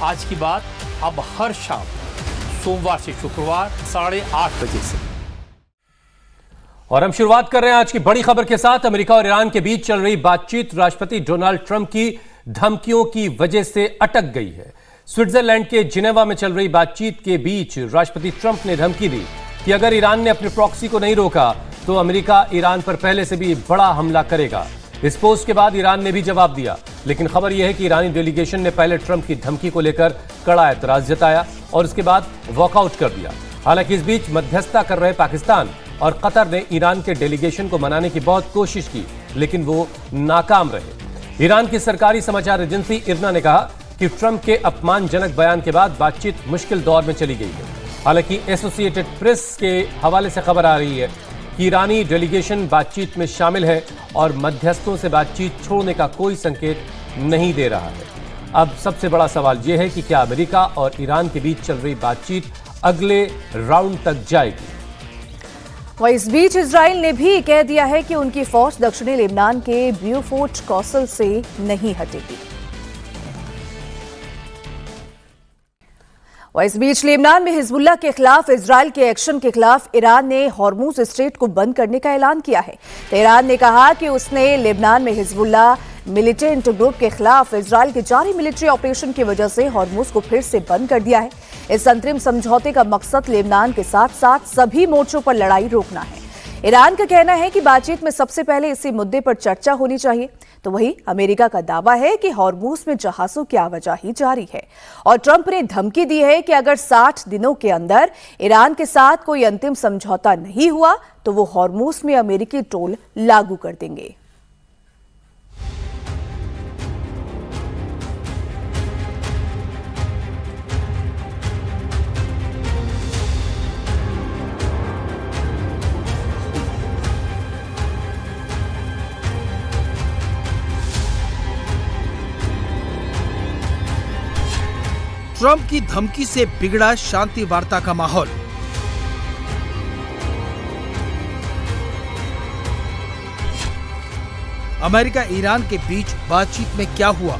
आज की बात अब हर शाम सोमवार से शुक्रवार 8:30 बजे से। और हम शुरुआत कर रहे हैं आज की बड़ी खबर के साथ। अमेरिका और ईरान के बीच चल रही बातचीत राष्ट्रपति डोनाल्ड ट्रंप की धमकियों की वजह से अटक गई है। स्विट्जरलैंड के जिनेवा में चल रही बातचीत के बीच राष्ट्रपति ट्रंप ने धमकी दी कि अगर ईरान ने अपने प्रॉक्सी को नहीं रोका तो अमेरिका ईरान पर पहले से भी बड़ा हमला करेगा। इस पोस्ट के बाद ईरान ने भी जवाब दिया, लेकिन खबर यह है कि ईरानी डेलीगेशन ने पहले ट्रंप की धमकी को लेकर कड़ा एतराज जताया और उसके बाद वॉकआउट कर दिया। हालांकि इस बीच मध्यस्थता कर रहे पाकिस्तान और कतर ने ईरान के डेलीगेशन को मनाने की बहुत कोशिश की, लेकिन वो नाकाम रहे। ईरान की सरकारी समाचार एजेंसी इरना ने कहा कि ट्रंप के अपमानजनक बयान के बाद बातचीत मुश्किल दौर में चली गई है। हालांकि एसोसिएटेड प्रेस के हवाले से खबर आ रही है कि ईरानी डेलीगेशन बातचीत में शामिल है और मध्यस्थों से बातचीत छोड़ने का कोई संकेत नहीं दे रहा है। अब सबसे बड़ा सवाल यह है कि क्या अमेरिका और ईरान के बीच चल रही बातचीत अगले राउंड तक जाएगी। वहीं इस बीच इजराइल ने भी कह दिया है कि उनकी फौज दक्षिणी लेबनान के ब्यूफोर्ट कौशल से नहीं हटेगी। और इस बीच लेबनान में हिजबुल्लाह के खिलाफ इजराइल के एक्शन के खिलाफ ईरान ने हॉर्मुज स्ट्रेट को बंद करने का ऐलान किया है। तेहरान ने कहा कि उसने लेबनान में हिजबुल्लाह मिलिटेंट ग्रुप के खिलाफ इजराइल के जारी मिलिट्री ऑपरेशन की वजह से हॉर्मुज को फिर से बंद कर दिया है। इस अंतरिम समझौते का मकसद लेबनान के साथ साथ सभी मोर्चों पर लड़ाई रोकना है। ईरान का कहना है कि बातचीत में सबसे पहले इसी मुद्दे पर चर्चा होनी चाहिए, तो वहीं अमेरिका का दावा है कि हॉर्मुज में जहाजों की आवाजाही जारी है और ट्रंप ने धमकी दी है कि अगर 60 दिनों के अंदर ईरान के साथ कोई अंतिम समझौता नहीं हुआ तो वो हॉर्मुज में अमेरिकी टोल लागू कर देंगे। ट्रंप की धमकी से बिगड़ा शांति वार्ता का माहौल। अमेरिका ईरान के बीच बातचीत में क्या हुआ?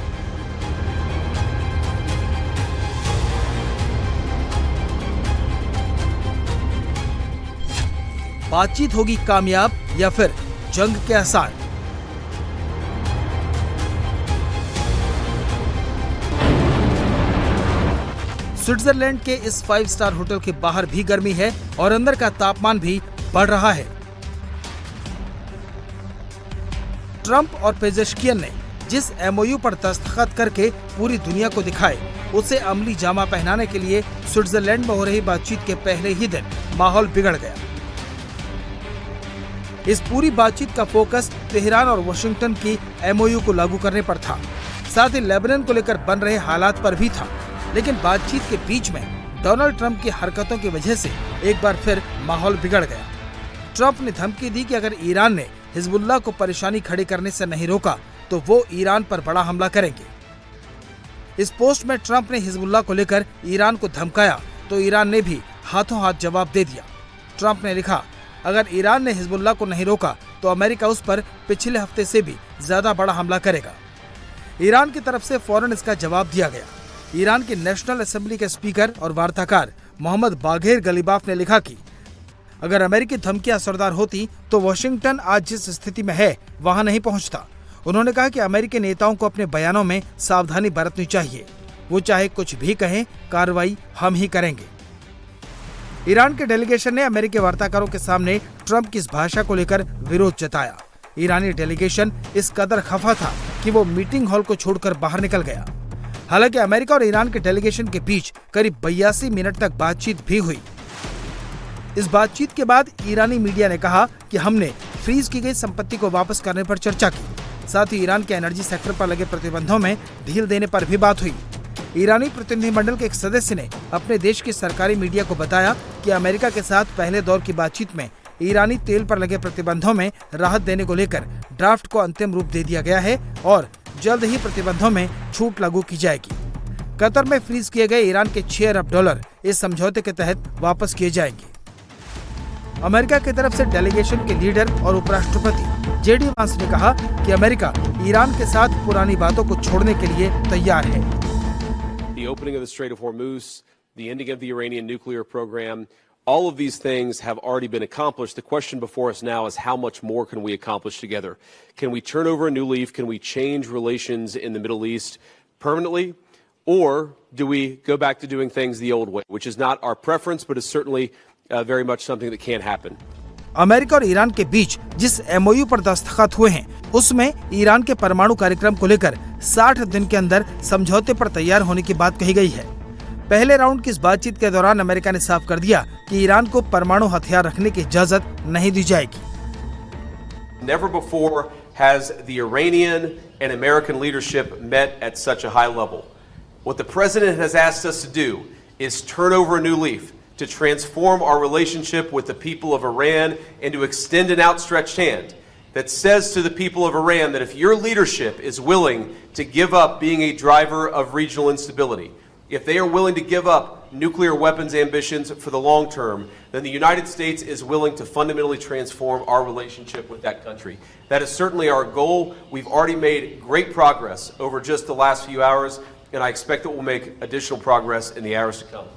बातचीत होगी कामयाब या फिर जंग के आसार? स्विट्जरलैंड के इस 5 स्टार होटल के बाहर भी गर्मी है और अंदर का तापमान भी बढ़ रहा है। ट्रंप और पेजेश्कियन ने जिस एमओयू पर दस्तखत करके पूरी दुनिया को दिखाए, उसे अमली जामा पहनाने के लिए स्विट्जरलैंड में हो रही बातचीत के पहले ही दिन माहौल बिगड़ गया। इस पूरी बातचीत का फोकस तेहरान और वाशिंगटन की एमओयू को लागू करने पर था, साथ ही लेबनान को लेकर बन रहे हालात पर भी था। लेकिन बातचीत के बीच में डोनाल्ड ट्रंप की हरकतों की वजह से एक बार फिर माहौल बिगड़ गया। ट्रंप ने धमकी दी कि अगर ईरान ने हिजबुल्लाह को परेशानी खड़ी करने से नहीं रोका तो वो ईरान पर बड़ा हमला करेंगे। इस पोस्ट में ट्रंप ने हिजबुल्लाह को लेकर ईरान को धमकाया तो ईरान ने भी हाथों हाथ जवाब दे दिया। ट्रंप ने लिखा, अगर ईरान ने हिजबुल्लाह को नहीं रोका तो अमेरिका उस पर पिछले हफ्ते से भी ज्यादा बड़ा हमला करेगा। ईरान की तरफ से फौरन इसका जवाब दिया गया। ईरान के नेशनल असेंबली के स्पीकर और वार्ताकार मोहम्मद बाघेर गलीबाफ ने लिखा कि अगर अमेरिकी धमकियां असरदार होती तो वाशिंगटन आज जिस स्थिति में है वहां नहीं पहुंचता। उन्होंने कहा कि अमेरिकी नेताओं को अपने बयानों में सावधानी बरतनी चाहिए। वो चाहे कुछ भी कहें, कार्रवाई हम ही करेंगे। ईरान के डेलीगेशन ने अमेरिकी वार्ताकारों के सामने ट्रंप की इस भाषा को लेकर विरोध जताया। ईरानी डेलीगेशन इस कदर खफा था कि वो मीटिंग हॉल को छोड़कर बाहर निकल गया। हालांकि अमेरिका और ईरान के डेलीगेशन के बीच करीब 82 मिनट तक बातचीत भी हुई। इस बातचीत के बाद ईरानी मीडिया ने कहा कि हमने फ्रीज की गई संपत्ति को वापस करने पर चर्चा की। साथ ही ईरान के एनर्जी सेक्टर पर लगे प्रतिबंधों में ढील देने पर भी बात हुई। ईरानी प्रतिनिधिमंडल के एक सदस्य ने अपने देश की सरकारी मीडिया को बताया कि अमेरिका के साथ पहले दौर की बातचीत में ईरानी तेल पर लगे प्रतिबंधों में राहत देने को लेकर ड्राफ्ट को अंतिम रूप दे दिया गया है और जल्द ही प्रतिबंधों में छूट लागू की जाएगी। कतर में फ्रीज किए गए ईरान के $6 अरब इस समझौते के तहत वापस किए जाएंगे। अमेरिका की तरफ से डेलीगेशन के लीडर और उपराष्ट्रपति जेडी वांस ने कहा कि अमेरिका ईरान के साथ पुरानी बातों को छोड़ने के लिए तैयार है। the opening of the Strait of Hormuz, the ending of the Iranian nuclear program. All of these things have already been accomplished. The question before us now is how much more can we accomplish together? Can we turn over a new leaf? Can we change relations in the Middle East permanently? Or do we go back to doing things the old way, which is not our preference, but is certainly very much something that can happen. America और Iran के बीच जिस MOU पर दस्तखत हुए हैं, उसमें Iran के परमाणु कार्यक्रम को लेकर 60 दिन के अंदर समझौते पर तैयार होने की बात कही गई है। पहले राउंड की इस बातचीत के दौरान अमेरिका ने साफ कर दिया कि ईरान को परमाणु हथियार रखने की इजाजत नहीं दी जाएगी। Never before has the Iranian and American leadership met at such a high level. What the president has asked us to do is turn over a new leaf, to transform our relationship with the people of Iran and to extend an outstretched hand that says to the people of Iran that if your leadership is willing to give up being a driver of regional instability, if they are willing to give up nuclear weapons ambitions for the long term, then the United States is willing to fundamentally transform our relationship with that country. That is certainly our goal. We've already made great progress over just the last few hours, and I expect that we'll make additional progress in the hours to come.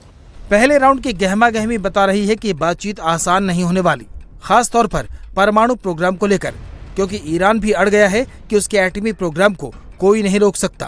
पहले round की गहमा गहमी बता रही है कि बातचीत आसान नहीं होने वाली, खास तौर पर परमाणु प्रोग्राम को लेकर, क्योंकि ईरान भी अड़ गया है कि उसके एटमी प्रोग्राम को कोई नहीं रोक सकता।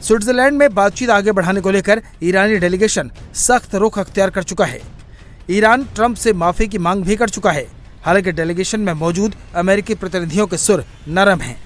स्विट्जरलैंड में बातचीत आगे बढ़ाने को लेकर ईरानी डेलीगेशन सख्त रुख अख्तियार कर चुका है। ईरान ट्रंप से माफी की मांग भी कर चुका है। हालांकि डेलीगेशन में मौजूद अमेरिकी प्रतिनिधियों के सुर नरम हैं।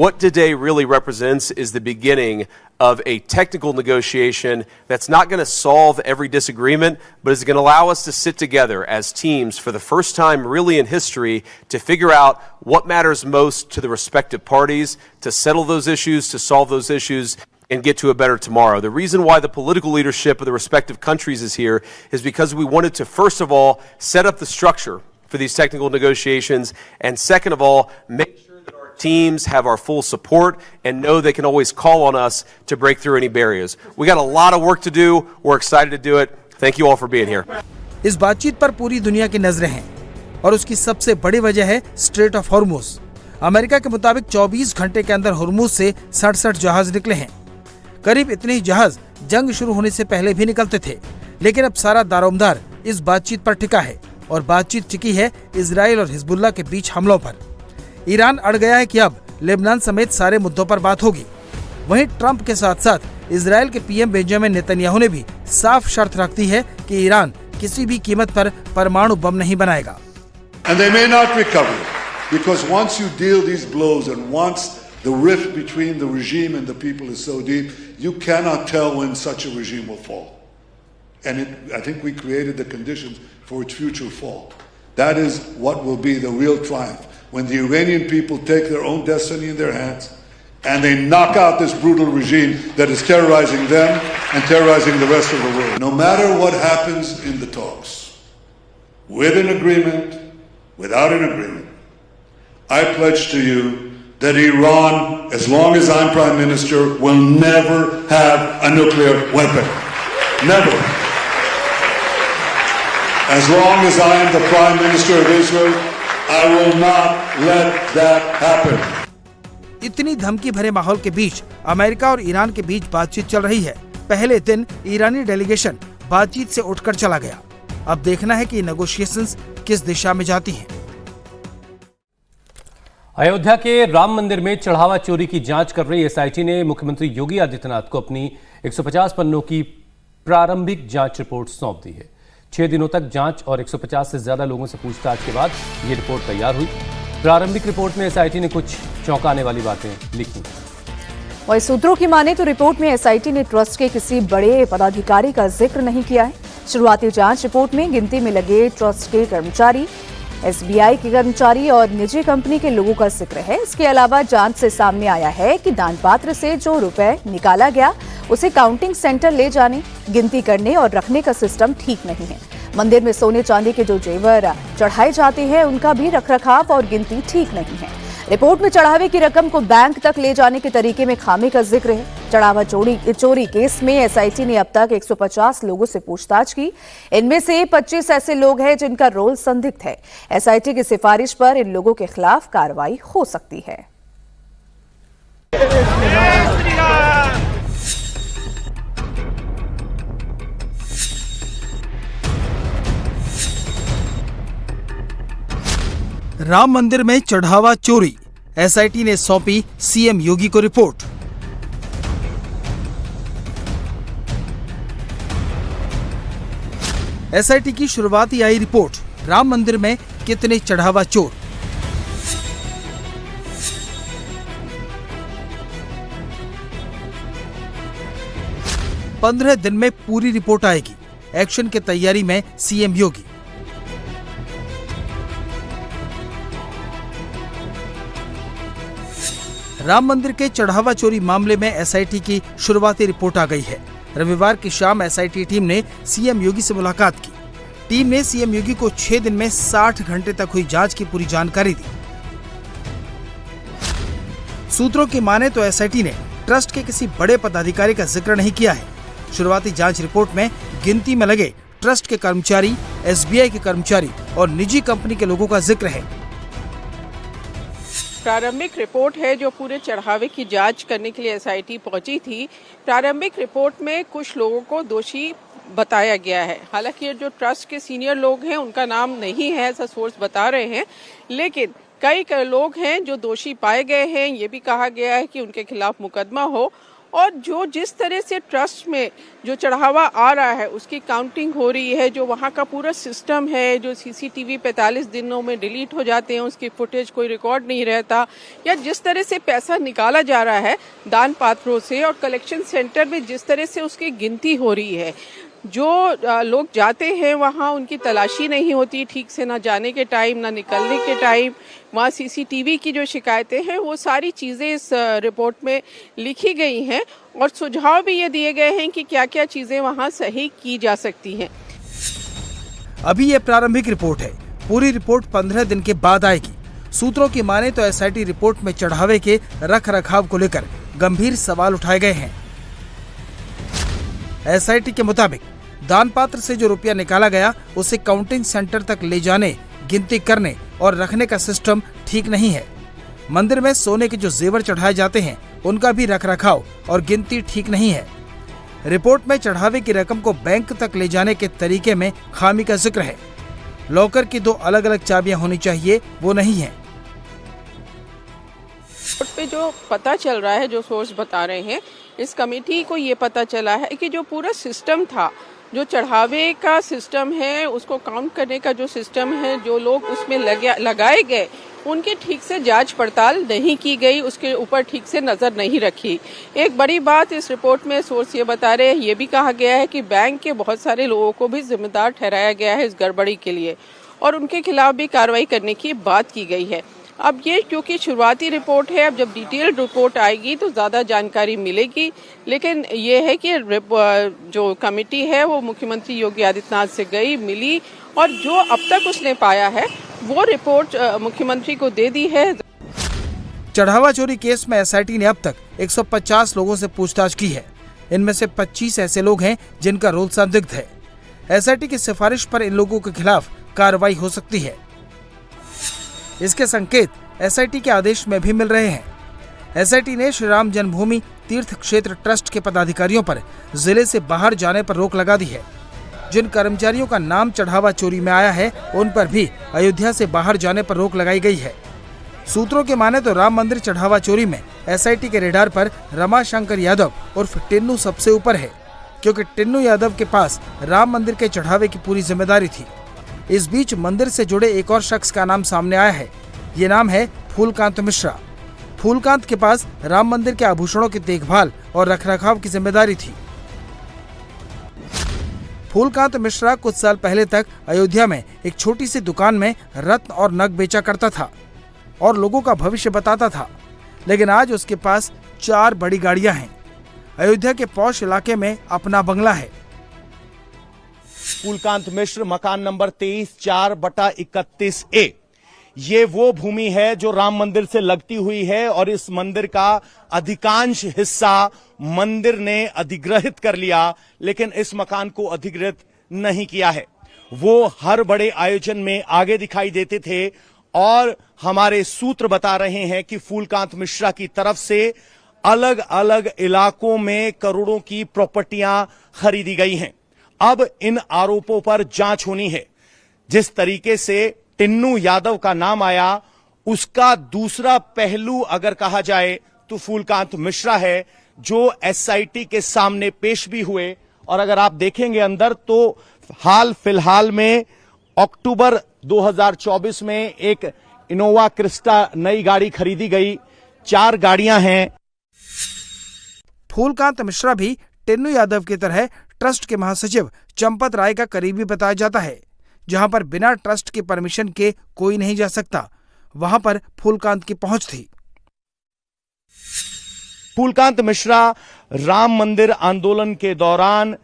What today really represents is the beginning of a technical negotiation that's not going to solve every disagreement, but is going to allow us to sit together as teams for the first time really in history to figure out what matters most to the respective parties, to settle those issues, to solve those issues, and get to a better tomorrow. The reason why the political leadership of the respective countries is here is because we wanted to, first of all, set up the structure for these technical negotiations, and second of all, make sure that our teams have our full support and know they can always call on us to break through any barriers. We got a lot of work to do. We're excited to do it. Thank you all for being here. इस बातचीत पर पूरी दुनिया की नजरें हैं और उसकी सबसे बड़ी वजह है स्ट्रेट ऑफ हॉर्मुज। अमेरिका के मुताबिक 24 घंटे के अंदर हॉर्मुज से 67 जहाज निकले हैं। करीब इतने ही जहाज जंग शुरू होने से पहले भी निकलते थे, लेकिन अब सारा दारोमदार इस बातचीत पर टिका है और बातचीत टिकी है इजराइल और हिजबुल्लाह के बीच हमलों पर। ईरान अड़ गया है कि अब लेबनान समेत सारे मुद्दों पर बात होगी। वहीं ट्रंप के साथ साथ इजराइल के पीएम बेंजामिन नेतन्याहू ने भी साफ शर्त रख दी है कि ईरान किसी भी कीमत पर परमाणु बम नहीं बनाएगा। And they may not recover, because once you deal these blows and once the rift between the regime and the people is so deep, you cannot tell when such a regime will fall. And I think we created the conditions for its future fall. That is what will be the real triumph, when the Iranian people take their own destiny in their hands and they knock out this brutal regime that is terrorizing them and terrorizing the rest of the world. No matter what happens in the talks, with an agreement, without an agreement, I pledge to you that Iran, as long as I'm Prime Minister, will never have a nuclear weapon. Never. As long as I am the Prime Minister of Israel, I will not let that happen. इतनी धमकी भरे माहौल के बीच America और Iran के बीच बातचीत चल रही है। पहले दिन ईरानी डेलीगेशन बातचीत से उठकर चला गया। अब देखना है कि नेगोशिएशंस किस दिशा में जाती हैं। अयोध्या के राम मंदिर में चढ़ावा चोरी की जांच कर रही एसआईटी ने मुख्यमंत्री योगी आदित्यनाथ को अपनी 150 पन्नों की प्रारंभिक जांच रिपोर्ट सौंप दी है। 6 दिनों तक जांच और 150 से ज्यादा लोगों से पूछताछ के बाद ये रिपोर्ट तैयार हुई। प्रारंभिक रिपोर्ट में एसआईटी ने कुछ चौंकाने वाली बातें लिखी। वहीं सूत्रों की माने तो रिपोर्ट में एसआईटी ने ट्रस्ट के किसी बड़े पदाधिकारी का जिक्र नहीं किया है। शुरुआती जांच रिपोर्ट में गिनती में लगे ट्रस्ट के कर्मचारी, एसबीआई के कर्मचारी और निजी कंपनी के लोगों का जिक्र है। इसके अलावा जांच से सामने आया है कि दान पात्र से जो रुपए निकाला गया उसे काउंटिंग सेंटर ले जाने, गिनती करने और रखने का सिस्टम ठीक नहीं है। मंदिर में सोने चांदी के जो जेवर चढ़ाए जाते हैं उनका भी रखरखाव और गिनती ठीक नहीं है। रिपोर्ट में चढ़ावे की रकम को बैंक तक ले जाने के तरीके में खामी का जिक्र है। चढ़ावा चोरी केस में एसआईटी ने अब तक 150 लोगों से पूछताछ की। इनमें से 25 ऐसे लोग हैं जिनका रोल संदिग्ध है। एसआईटी की सिफारिश पर इन लोगों के खिलाफ कार्रवाई हो सकती है। राम मंदिर में चढ़ावा चोरी, एसआईटी ने सौंपी सीएम योगी को रिपोर्ट। एसआईटी की शुरुआती आई रिपोर्ट, राम मंदिर में कितने चढ़ावा चोर। पंद्रह दिन में पूरी रिपोर्ट आएगी। एक्शन की तैयारी में सीएम योगी। राम मंदिर के चढ़ावा चोरी मामले में एसआईटी की शुरुआती रिपोर्ट आ गई है। रविवार की शाम एसआईटी टीम ने सीएम योगी से मुलाकात की। टीम ने सीएम योगी को 6 दिन में 60 घंटे तक हुई जांच की पूरी जानकारी दी। सूत्रों की माने तो एसआईटी ने ट्रस्ट के किसी बड़े पदाधिकारी का जिक्र नहीं किया है। शुरुआती जांच रिपोर्ट में गिनती में लगे ट्रस्ट के कर्मचारी, एसबीआई के कर्मचारी और निजी कंपनी के लोगों का जिक्र है। प्रारंभिक रिपोर्ट है जो पूरे चढ़ावे की जांच करने के लिए एसआईटी पहुंची थी। प्रारंभिक रिपोर्ट में कुछ लोगों को दोषी बताया गया है। हालांकि ये जो ट्रस्ट के सीनियर लोग हैं उनका नाम नहीं है, ऐसा सोर्स बता रहे हैं, लेकिन कई लोग हैं जो दोषी पाए गए हैं। ये भी कहा गया है कि उनके खिलाफ मुकदमा हो और जो जिस तरह से ट्रस्ट में जो चढ़ावा आ रहा है उसकी काउंटिंग हो रही है, जो वहाँ का पूरा सिस्टम है, जो सीसीटीवी 45 दिनों में डिलीट हो जाते हैं, उसकी फुटेज कोई रिकॉर्ड नहीं रहता, या जिस तरह से पैसा निकाला जा रहा है दान पात्रों से और कलेक्शन सेंटर में जिस तरह से उसकी गिनती हो रही है, जो लोग जाते हैं वहाँ उनकी तलाशी नहीं होती ठीक से, ना जाने के टाइम ना निकलने के टाइम, वहाँ सीसीटीवी की जो शिकायतें हैं वो सारी चीज़ें इस रिपोर्ट में लिखी गई हैं और सुझाव भी ये दिए गए हैं कि क्या क्या चीज़ें वहाँ सही की जा सकती हैं। अभी ये प्रारंभिक रिपोर्ट है, पूरी रिपोर्ट 15 दिन के बाद आएगी। सूत्रों की माने तो एसआईटी रिपोर्ट में चढ़ावे के रख रखाव को लेकर गंभीर सवाल उठाए गए हैं। एसआईटी के मुताबिक दान पात्र से जो रुपया निकाला गया उसे काउंटिंग सेंटर तक ले जाने, गिनती करने और रखने का सिस्टम ठीक नहीं है। मंदिर में सोने के जो जेवर चढ़ाए जाते हैं उनका भी रखरखाव और गिनती ठीक नहीं है। रिपोर्ट में चढ़ावे की रकम को बैंक तक ले जाने के तरीके में खामी का जिक्र है। लॉकर की 2 अलग अलग चाबियां होनी चाहिए, वो नहीं है। पे जो पता चल रहा है, जो सोर्स बता रहे हैं, इस कमेटी को ये पता चला है कि जो पूरा सिस्टम था, जो चढ़ावे का सिस्टम है, उसको काउंट करने का जो सिस्टम है, जो लोग उसमें लगाए गए उनकी ठीक से जांच पड़ताल नहीं की गई, उसके ऊपर ठीक से नजर नहीं रखी। एक बड़ी बात इस रिपोर्ट में सोर्स ये बता रहे हैं, ये भी कहा गया है कि बैंक के बहुत सारे लोगों को भी जिम्मेदार ठहराया गया है इस गड़बड़ी के लिए और उनके खिलाफ भी कार्रवाई करने की बात की गई है। अब ये क्योंकि शुरुआती रिपोर्ट है, अब जब डिटेल्ड रिपोर्ट आएगी तो ज़्यादा जानकारी मिलेगी, लेकिन ये है कि जो कमेटी है वो मुख्यमंत्री योगी आदित्यनाथ से गई, मिली और जो अब तक उसने पाया है वो रिपोर्ट मुख्यमंत्री को दे दी है। चढ़ावा चोरी केस में एसआईटी ने अब तक 150 लोगों से पूछताछ की है। इनमें से 25 ऐसे लोग हैं जिनका रोल संदिग्ध है। एसआईटी की सिफारिश पर इन लोगों के खिलाफ कार्रवाई हो सकती है। इसके संकेत एसआईटी के आदेश में भी मिल रहे हैं। एसआईटी ने श्री राम जन्मभूमि तीर्थ क्षेत्र ट्रस्ट के पदाधिकारियों पर जिले से बाहर जाने पर रोक लगा दी है। जिन कर्मचारियों का नाम चढ़ावा चोरी में आया है उन पर भी अयोध्या से बाहर जाने पर रोक लगाई गई है। सूत्रों के माने तो राम मंदिर चढ़ावा चोरी में एसआईटी के रेडार पर रमाशंकर यादव उर्फ टिन्नू सबसे ऊपर है, क्योंकि टिन्नू यादव के पास राम मंदिर के चढ़ावे की पूरी जिम्मेदारी थी। इस बीच मंदिर से जुड़े एक और शख्स का नाम सामने आया है। ये नाम है फूलकांत मिश्रा। फूलकांत के पास राम मंदिर के आभूषणों की देखभाल और रखरखाव की जिम्मेदारी थी। फूलकांत मिश्रा कुछ साल पहले तक अयोध्या में एक छोटी सी दुकान में रत्न और नग बेचा करता था और लोगों का भविष्य बताता था, लेकिन आज उसके पास 4 बड़ी गाड़ियां हैं। अयोध्या के पौष इलाके में अपना बंगला है। फूलकांत मिश्र मकान नंबर 23/4/31A। ये वो भूमि है जो राम मंदिर से लगती हुई है और इस मंदिर का अधिकांश हिस्सा मंदिर ने अधिग्रहित कर लिया, लेकिन इस मकान को अधिग्रहित नहीं किया है। वो हर बड़े आयोजन में आगे दिखाई देते थे और हमारे सूत्र बता रहे हैं कि फूलकांत मिश्रा की तरफ से अलग अलग इलाकों में करोड़ों की प्रॉपर्टियां खरीदी गई हैं। अब इन आरोपों पर जांच होनी है। जिस तरीके से टिन्नू यादव का नाम आया, उसका दूसरा पहलू अगर कहा जाए तो फूलकांत मिश्रा है, जो एसआईटी के सामने पेश भी हुए। और अगर आप देखेंगे अंदर तो हाल फिलहाल में अक्टूबर 2024 में एक इनोवा क्रिस्टा नई गाड़ी खरीदी गई, 4 गाड़ियां हैं। फूलकांत मिश्रा भी टिन्नू यादव की तरह ट्रस्ट के महासचिव चंपत राय का करीबी बताया जाता है। जहां पर बिना ट्रस्ट की परमिशन के कोई नहीं जा सकता, वहां पर फूलकांत की पहुंच थी। फूलकांत मिश्रा राम मंदिर आंदोलन के दौरान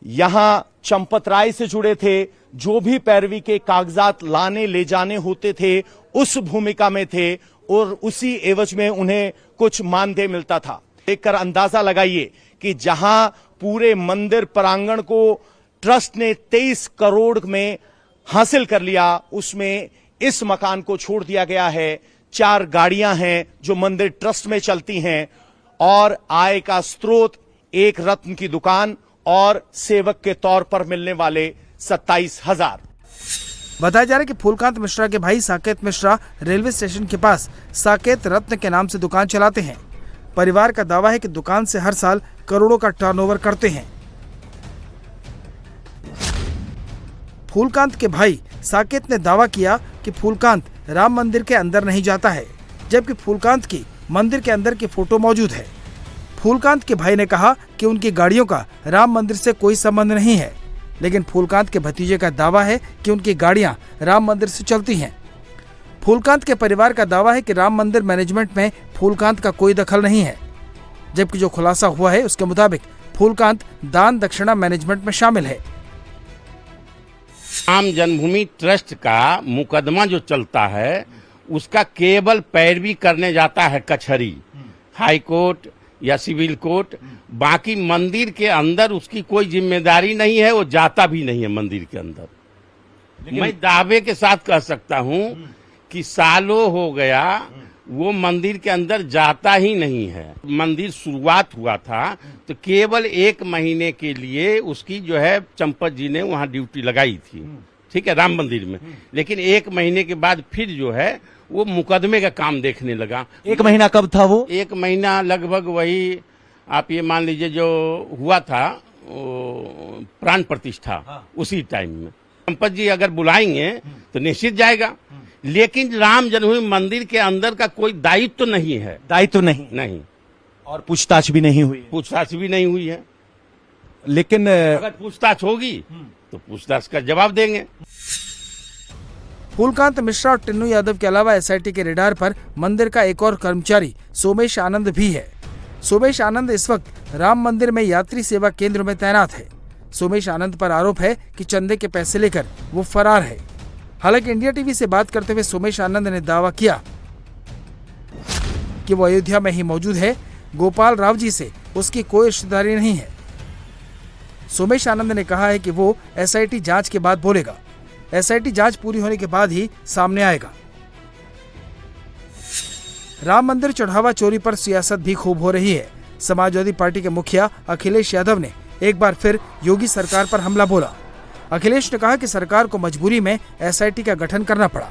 यहां चंपत राय से जुड़े थे। जो भी पैरवी के कागजात लाने ले जाने होते थे, उस भूमिका में थे और उसी एवज में उन्हें कुछ मानदेय मिलता था। देखकर अंदाजा लगाइए कि जहां पूरे मंदिर प्रांगण को ट्रस्ट ने 23 करोड़ में हासिल कर लिया, उसमें इस मकान को छोड़ दिया गया है। 4 गाड़ियां हैं जो मंदिर ट्रस्ट में चलती हैं और आय का स्रोत एक रत्न की दुकान और सेवक के तौर पर मिलने वाले 27,000। बताया जा रहा है कि फूलकांत मिश्रा के भाई साकेत मिश्रा रेलवे स्टेशन के पास साकेत रत्न के नाम से दुकान चलाते हैं। परिवार का दावा है कि दुकान से हर साल करोड़ों का टर्नओवर करते हैं। फूलकांत के भाई साकेत ने दावा किया कि फूलकांत राम मंदिर के अंदर नहीं जाता है, जबकि फूलकांत की मंदिर के अंदर की फोटो मौजूद है। फूलकांत के भाई ने कहा कि उनकी गाड़ियों का राम मंदिर से कोई संबंध नहीं है, लेकिन फूलकांत के भतीजे का दावा है कि उनकी गाड़ियां राम मंदिर से चलती हैं। फूलकांत के परिवार का दावा है कि राम मंदिर मैनेजमेंट में फूलकांत का कोई दखल नहीं है, जबकि जो खुलासा हुआ है उसके मुताबिक फूलकांत दान दक्षिणा मैनेजमेंट में शामिल है। राम जन्मभूमि ट्रस्ट का मुकदमा जो चलता है, उसका केवल पैरवी करने जाता है कचहरी, हाई कोर्ट या सिविल कोर्ट। बाकी मंदिर के अंदर उसकी कोई जिम्मेदारी नहीं है, वो जाता भी नहीं है मंदिर के अंदर। मैं दावे के साथ कह सकता हूं कि सालों हो गया वो मंदिर के अंदर जाता ही नहीं है। मंदिर शुरुआत हुआ था तो केवल 1 महीने के लिए उसकी जो है चंपत जी ने वहां ड्यूटी लगाई थी, ठीक है, राम मंदिर में। लेकिन 1 महीने के बाद फिर जो है वो मुकदमे का काम देखने लगा। 1 महीना कब था वो? 1 महीना लगभग वही आप ये मान लीजिए जो हुआ था प्राण प्रतिष्ठा, उसी टाइम में चंपत जी अगर बुलाएंगे तो निश्चित जाएगा। लेकिन राम जन्मभूमि मंदिर के अंदर का कोई दायित्व तो नहीं है। दायित्व नहीं और पूछताछ भी नहीं हुई। पूछताछ भी नहीं हुई है, लेकिन अगर पूछताछ होगी तो पूछताछ का जवाब देंगे। फूलकांत मिश्रा और टिन्नू यादव के अलावा एसआईटी के रेडार पर मंदिर का एक और कर्मचारी सोमेश आनंद भी है। सोमेश आनंद इस वक्त राम मंदिर में यात्री सेवा केंद्र में तैनात है। सोमेश आनंद पर आरोप है कि चंदे के पैसे लेकर वो फरार है। हालांकि इंडिया टीवी से बात करते हुए सोमेश आनंद ने दावा किया कि वो अयोध्या में ही मौजूद है, गोपाल राव जी से उसकी कोई रिश्तेदारी नहीं है। सोमेश आनंद ने कहा है कि वो एसआईटी जांच के बाद बोलेगा। एसआईटी जांच पूरी होने के बाद ही सामने आएगा। राम मंदिर चढ़ावा चोरी पर सियासत भी खूब हो रही है। समाजवादी पार्टी के मुखिया अखिलेश यादव ने एक बार फिर योगी सरकार पर हमला बोला। अखिलेश ने कहा कि सरकार को मजबूरी में एसआईटी का गठन करना पड़ा।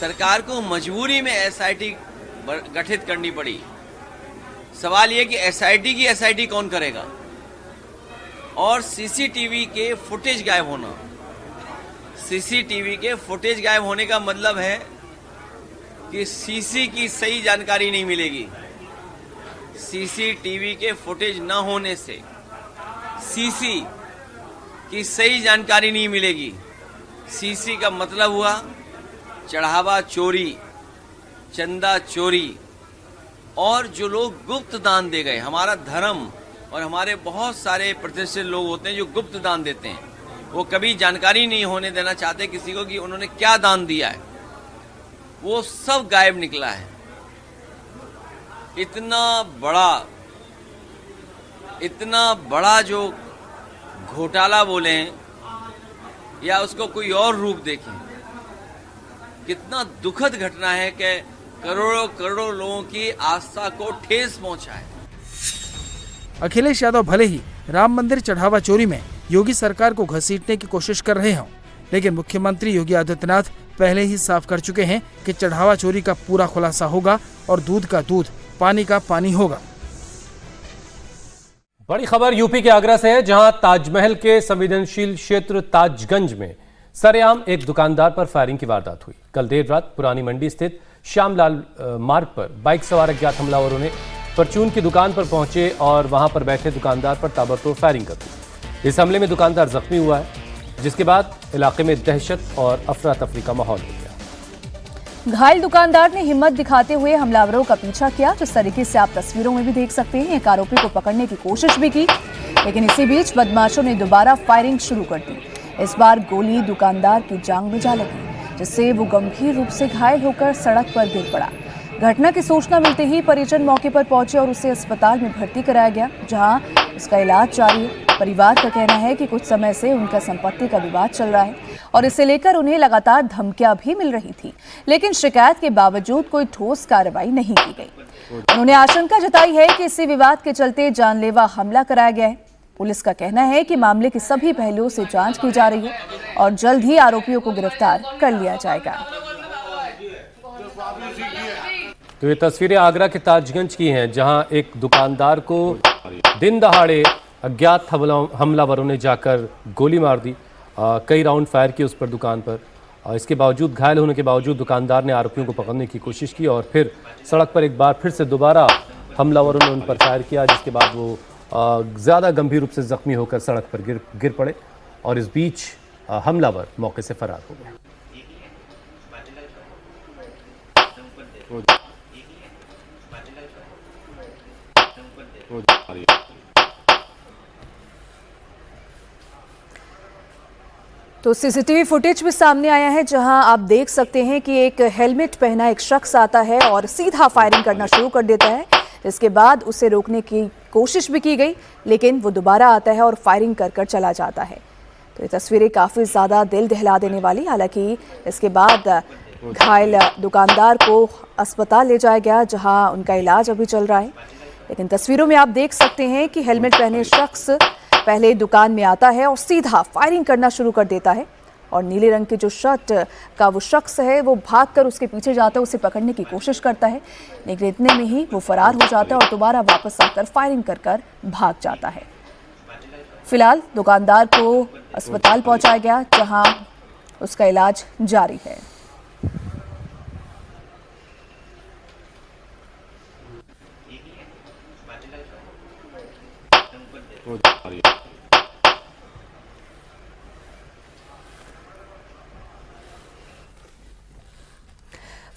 सरकार को मजबूरी में एसआईटी गठित करनी पड़ी। सवाल ये कि एसआईटी की एसआईटी कौन करेगा? और सीसीटीवी के फुटेज गायब होना। सीसीटीवी के फुटेज गायब होने का मतलब है कि सीसी की सही जानकारी नहीं मिलेगी। सीसीटीवी के फुटेज न होने से सीसी की सही जानकारी नहीं मिलेगी। सीसी का मतलब हुआ चढ़ावा चोरी, चंदा चोरी, और जो लोग गुप्त दान दे गए, हमारा धर्म और हमारे बहुत सारे प्रतिष्ठित लोग होते हैं जो गुप्त दान देते हैं, वो कभी जानकारी नहीं होने देना चाहते किसी को कि उन्होंने क्या दान दिया है, वो सब गायब निकला है। इतना बड़ा जो घोटाला बोले हैं या उसको कोई और रूप देखें, कितना दुखद घटना है कि करोड़ों करोड़ों लोगों की आस्था को ठेस पहुंचा है। अखिलेश यादव भले ही राम मंदिर चढ़ावा चोरी में योगी सरकार को घसीटने की कोशिश कर रहे हों, लेकिन मुख्यमंत्री योगी आदित्यनाथ पहले ही साफ कर चुके हैं कि चढ़ावा चोरी का पूरा खुलासा होगा और दूध का दूध, पानी का पानी होगा। बड़ी खबर यूपी के आगरा से है, जहां ताजमहल के संवेदनशील क्षेत्र ताजगंज में सरेआम एक दुकानदार पर फायरिंग की वारदात हुई। कल देर रात पुरानी मंडी स्थित श्यामलाल मार्ग पर बाइक सवार अज्ञात हमलावरों ने परचून की दुकान पर पहुंचे और वहां पर बैठे दुकानदार पर ताबड़तोड़ फायरिंग कर दी। इस हमले में दुकानदार जख्मी हुआ है, जिसके बाद इलाके में दहशत और अफरा तफरी का माहौल हो गया। घायल दुकानदार ने हिम्मत दिखाते हुए हमलावरों का पीछा किया। जिस तरीके से आप तस्वीरों में भी देख सकते हैं, एक आरोपी को पकड़ने की कोशिश भी की, लेकिन इसी बीच बदमाशों ने दोबारा फायरिंग शुरू कर दी। इस बार गोली दुकानदार की जांघ में जा लगी, जिससे वो गंभीर रूप से घायल होकर सड़क पर गिर पड़ा। घटना की सूचना मिलते ही परिजन मौके पर पहुंचे और उसे अस्पताल में भर्ती कराया गया, जहां उसका इलाज जारी है। परिवार का कहना है कि कुछ समय से उनका संपत्ति का विवाद चल रहा है और इसे लेकर उन्हें लगातार धमकियां भी मिल रही थी, लेकिन शिकायत के बावजूद कोई ठोस कार्रवाई नहीं की गई। उन्होंने आशंका जताई है कि इसी विवाद के चलते जानलेवा हमला कराया गया है। पुलिस का कहना है कि मामले के सभी पहलुओं से जांच की जा रही है और जल्द ही आरोपियों को गिरफ्तार कर लिया जाएगा। तो ये तस्वीरें आगरा के ताजगंज की हैं, जहां एक दुकानदार को दिन दहाड़े अज्ञात हमलावरों ने जाकर गोली मार दी। कई राउंड फायर किए उस पर दुकान पर। इसके बावजूद, घायल होने के बावजूद, दुकानदार ने आरोपियों को पकड़ने की कोशिश की और फिर सड़क पर एक बार फिर से दोबारा हमलावरों ने उन पर फायर किया, जिसके बाद वो ज़्यादा गंभीर रूप से जख्मी होकर सड़क पर गिर पड़े और इस बीच हमलावर मौके से फरार हो गए। तो सीसीटीवी फुटेज भी सामने आया है, जहां आप देख सकते हैं कि एक हेलमेट पहना एक शख्स आता है और सीधा फायरिंग करना शुरू कर देता है। इसके बाद उसे रोकने की कोशिश भी की गई, लेकिन वो दोबारा आता है और फायरिंग कर चला जाता है। तो ये तस्वीरें काफ़ी ज़्यादा दिल दहला देने वाली। हालांकि इसके बाद घायल दुकानदार को अस्पताल ले जाया गया, जहां उनका इलाज अभी चल रहा है। लेकिन तस्वीरों में आप देख सकते हैं कि हेलमेट पहने शख्स पहले दुकान में आता है और सीधा फायरिंग करना शुरू कर देता है और नीले रंग के जो शर्ट का वो शख्स है वो भागकर उसके पीछे जाता है, उसे पकड़ने की कोशिश करता है, लेकिन इतने में ही वो फरार हो जाता है और दोबारा वापस आकर फायरिंग कर भाग जाता है। फिलहाल दुकानदार को अस्पताल पहुंचाया गया, जहां उसका इलाज जारी है।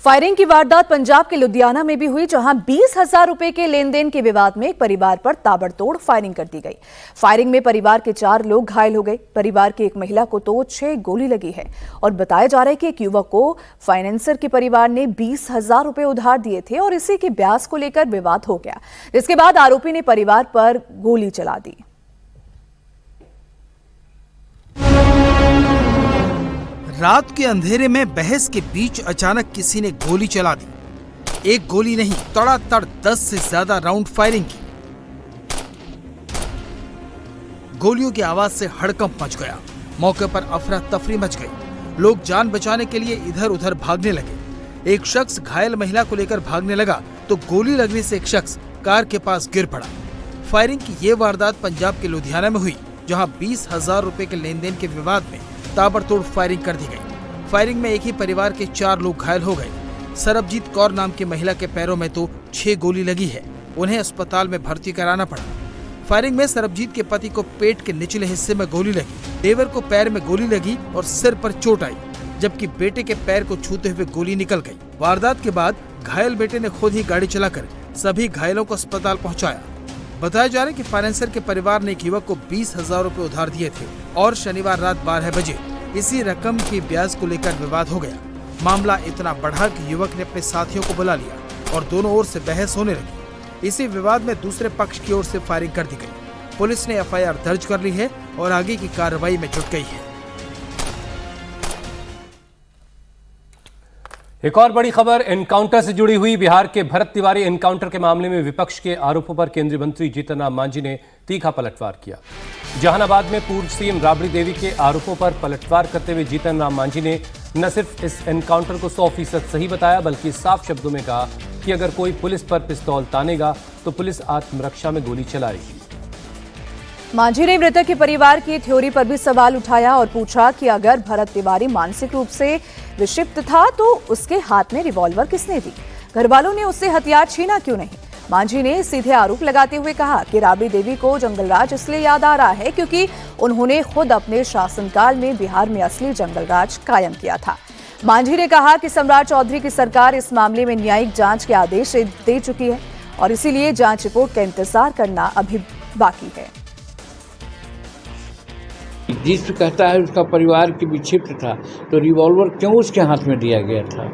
फायरिंग की वारदात पंजाब के लुधियाना में भी हुई, जहां 20,000 रुपए के लेन देन के विवाद में एक परिवार पर ताबड़तोड़ फायरिंग कर दी गई। फायरिंग में परिवार के 4 लोग घायल हो गए। परिवार की एक महिला को तो 6 गोली लगी है और बताया जा रहा है कि एक युवक को फाइनेंसर के परिवार ने 20,000 रुपए उधार दिए थे और इसी के ब्याज को लेकर विवाद हो गया, जिसके बाद आरोपी ने परिवार पर गोली चला दी। रात के अंधेरे में बहस के बीच अचानक किसी ने गोली चला दी। एक गोली नहीं, तड़ातड़ 10 से ज्यादा राउंड फायरिंग की। गोलियों की आवाज से हड़कंप मच गया। मौके पर अफरा तफरी मच गई। लोग जान बचाने के लिए इधर उधर भागने लगे। एक शख्स घायल महिला को लेकर भागने लगा तो गोली लगने से एक शख्स कार के पास गिर पड़ा। फायरिंग की ये वारदात पंजाब के लुधियाना में हुई, जहां 20,000 रुपए के लेन देन के विवाद में ताबड़तोड़ फायरिंग कर दी गई। फायरिंग में एक ही परिवार के 4 लोग घायल हो गए। सरबजीत कौर नाम की महिला के पैरों में तो 6 गोली लगी है। उन्हें अस्पताल में भर्ती कराना पड़ा। फायरिंग में सरबजीत के पति को पेट के निचले हिस्से में गोली लगी, देवर को पैर में गोली लगी और सिर पर चोट आई, जबकि बेटे के पैर को छूते हुए गोली निकल गई। वारदात के बाद घायल बेटे ने खुद ही गाड़ी चलाकर सभी घायलों को अस्पताल पहुंचाया। बताया जा रहा है कि फाइनेंसर के परिवार ने एक युवक को 20,000 रुपए उधार दिए थे और शनिवार रात 12 बजे इसी रकम की ब्याज को लेकर विवाद हो गया। मामला इतना बढ़ा कि युवक ने अपने साथियों को बुला लिया और दोनों ओर से बहस होने लगी। इसी विवाद में दूसरे पक्ष की ओर से फायरिंग कर दी गई। पुलिस ने एफआईआर दर्ज कर ली है और आगे की कार्रवाई में जुट गई है। एक और बड़ी खबर एनकाउंटर से जुड़ी हुई। बिहार के भरत तिवारी एनकाउंटर के मामले में विपक्ष के आरोपों पर केंद्रीय मंत्री जीतन राम मांझी ने तीखा पलटवार किया। जहानाबाद में पूर्व सीएम राबड़ी देवी के आरोपों पर पलटवार करते हुए जीतन राम मांझी ने न सिर्फ इस एनकाउंटर को 100% सही बताया, बल्कि साफ शब्दों में कहा कि अगर कोई पुलिस पर पिस्तौल तानेगा तो पुलिस आत्मरक्षा में गोली चलाएगी। मांझी ने मृतक के परिवार की थ्योरी पर भी सवाल उठाया और पूछा कि अगर भरत तिवारी मानसिक रूप से विक्षिप्त था तो उसके हाथ में रिवॉल्वर किसने दी? घर वालों ने उससे हथियार छीना क्यों नहीं? मांझी ने सीधे आरोप लगाते हुए कहा कि राबड़ी देवी को जंगलराज इसलिए याद आ रहा है क्योंकि उन्होंने खुद अपने शासनकाल में बिहार में असली जंगलराज कायम किया था। मांझी ने कहा कि सम्राट चौधरी की सरकार इस मामले में न्यायिक जांच के आदेश दे चुकी है और इसीलिए जांच रिपोर्ट का इंतजार करना अभी बाकी है। जिस कहता है उसका परिवार की विक्षिप्त था तो रिवॉल्वर क्यों उसके हाथ में दिया गया था?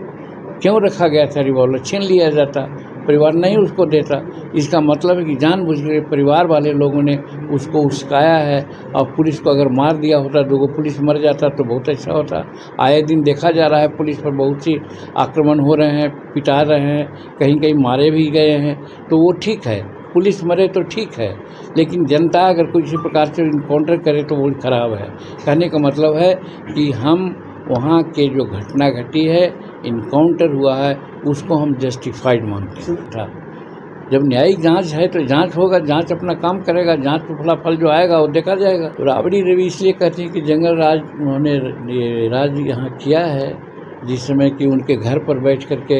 क्यों रखा गया था? रिवॉल्वर छीन लिया जाता, परिवार नहीं उसको देता। इसका मतलब है कि जानबूझकर परिवार वाले लोगों ने उसको उस्काया है और पुलिस को अगर मार दिया होता, दो पुलिस मर जाता तो बहुत अच्छा होता। आए दिन देखा जा रहा है पुलिस पर बहुत सी आक्रमण हो रहे हैं, पिटा रहे हैं, कहीं कहीं मारे भी गए हैं, तो वो ठीक है, पुलिस मरे तो ठीक है, लेकिन जनता अगर किसी प्रकार से इनकाउंटर करे तो वो खराब है। कहने का मतलब है कि हम वहाँ के जो घटना घटी है, इनकाउंटर हुआ है, उसको हम जस्टिफाइड मानते हैं। जब न्यायिक जांच है तो जांच होगा, जांच अपना काम करेगा, जांच में फलाफल जो आएगा वो देखा जाएगा। तो राबड़ी देवी इसलिए कहती है कि जंगल राज उन्होंने राज यहाँ किया है, जिस समय कि उनके घर पर बैठ करके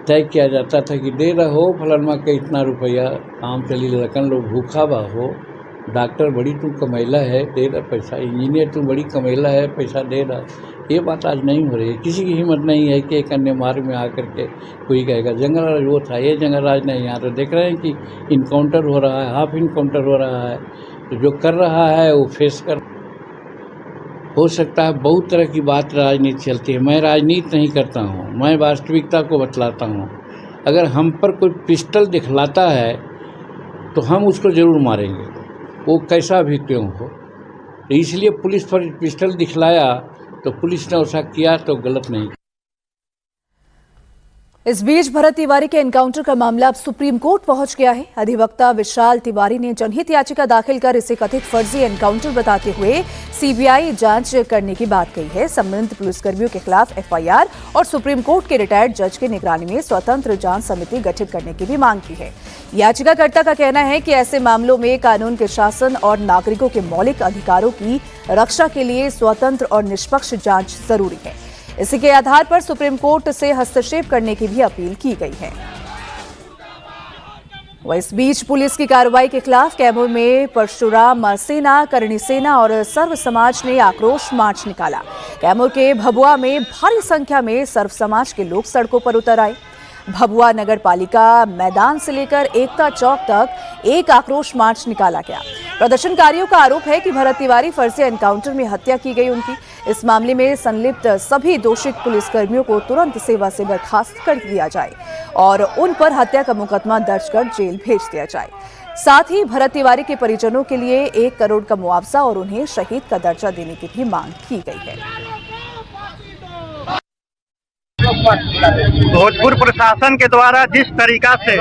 तय किया जाता था कि दे रहा हो फलानमा के इतना रुपया, काम चली रकन लोग भूखा बा हो, डॉक्टर बड़ी तू कमैला है दे रहा पैसा, इंजीनियर तू बड़ी कमैला है पैसा दे रहा। ये बात आज नहीं हो रही है। किसी की हिम्मत नहीं है कि एक अन्य मार्ग में आकर के कोई कहेगा जंगल राज वो था, ये जंगल राज नहीं। यहाँ तो देख रहे हैं कि इनकाउंटर हो रहा है, हाफ इनकाउंटर हो रहा है, तो जो कर रहा है वो फेस कर। हो सकता है बहुत तरह की बात राजनीति चलती है, मैं राजनीति नहीं करता हूँ, मैं वास्तविकता को बतलाता हूँ। अगर हम पर कोई पिस्टल दिखलाता है तो हम उसको ज़रूर मारेंगे, वो कैसा भी क्यों हो। तो इसलिए पुलिस पर पिस्टल दिखलाया तो पुलिस ने ऐसा किया तो गलत नहीं। इस बीच भरत तिवारी के एनकाउंटर का मामला अब सुप्रीम कोर्ट पहुंच गया है। अधिवक्ता विशाल तिवारी ने जनहित याचिका दाखिल कर इसे कथित फर्जी एनकाउंटर बताते हुए सीबीआई जांच करने की बात कही है। संबंधित पुलिसकर्मियों के खिलाफ एफआईआर और सुप्रीम कोर्ट के रिटायर्ड जज की निगरानी में स्वतंत्र जांच समिति गठित करने की भी मांग की है। याचिकाकर्ता का कहना है कि ऐसे मामलों में कानून के शासन और नागरिकों के मौलिक अधिकारों की रक्षा के लिए स्वतंत्र और निष्पक्ष जांच जरूरी है। इसी के आधार पर सुप्रीम कोर्ट से हस्तक्षेप करने की भी अपील की गई है। इस बीच पुलिस की कार्रवाई के खिलाफ कैमूर में परशुराम सेना, करणी सेना और सर्व समाज ने आक्रोश मार्च निकाला। कैमूर के भभुआ में भारी संख्या में सर्व समाज के लोग सड़कों पर उतर आए। भभुआ नगर पालिका मैदान से लेकर एकता चौक तक एक आक्रोश मार्च निकाला गया। प्रदर्शनकारियों का आरोप है कि भरत तिवारी फर्जी एनकाउंटर में हत्या की गई उनकी। इस मामले में संलिप्त सभी दोषित पुलिसकर्मियों को तुरंत सेवा से बर्खास्त कर दिया जाए और उन पर हत्या का मुकदमा दर्ज कर जेल भेज दिया जाए। साथ ही भरत तिवारी के परिजनों के लिए 1 करोड़ का मुआवजा और उन्हें शहीद का दर्जा देने की भी मांग की गई है। भोजपुर प्रशासन के द्वारा जिस तरीका से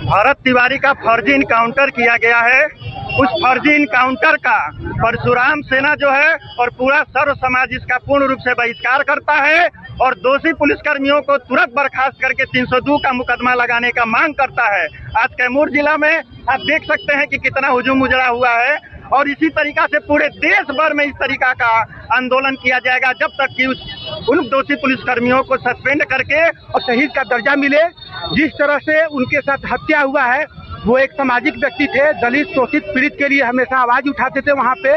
भरत तिवारी का फर्जी इनकाउंटर किया गया है, उस फर्जी इनकाउंटर का परशुराम सेना जो है और पूरा सर्व समाज इसका पूर्ण रूप से बहिष्कार करता है और दोषी पुलिसकर्मियों को तुरंत बर्खास्त करके 302 का मुकदमा लगाने का मांग करता है। आज कैमूर जिला में आप देख सकते हैं कि कितना हुजूम उजड़ा हुआ है और इसी तरीका से पूरे देश भर में इस तरीका का आंदोलन किया जाएगा जब तक कि उस उन दोषी पुलिसकर्मियों को सस्पेंड करके और शहीद का दर्जा मिले। जिस तरह से उनके साथ हत्या हुआ है, वो एक सामाजिक व्यक्ति थे, दलित शोषित पीड़ित के लिए हमेशा आवाज उठाते थे वहाँ पे,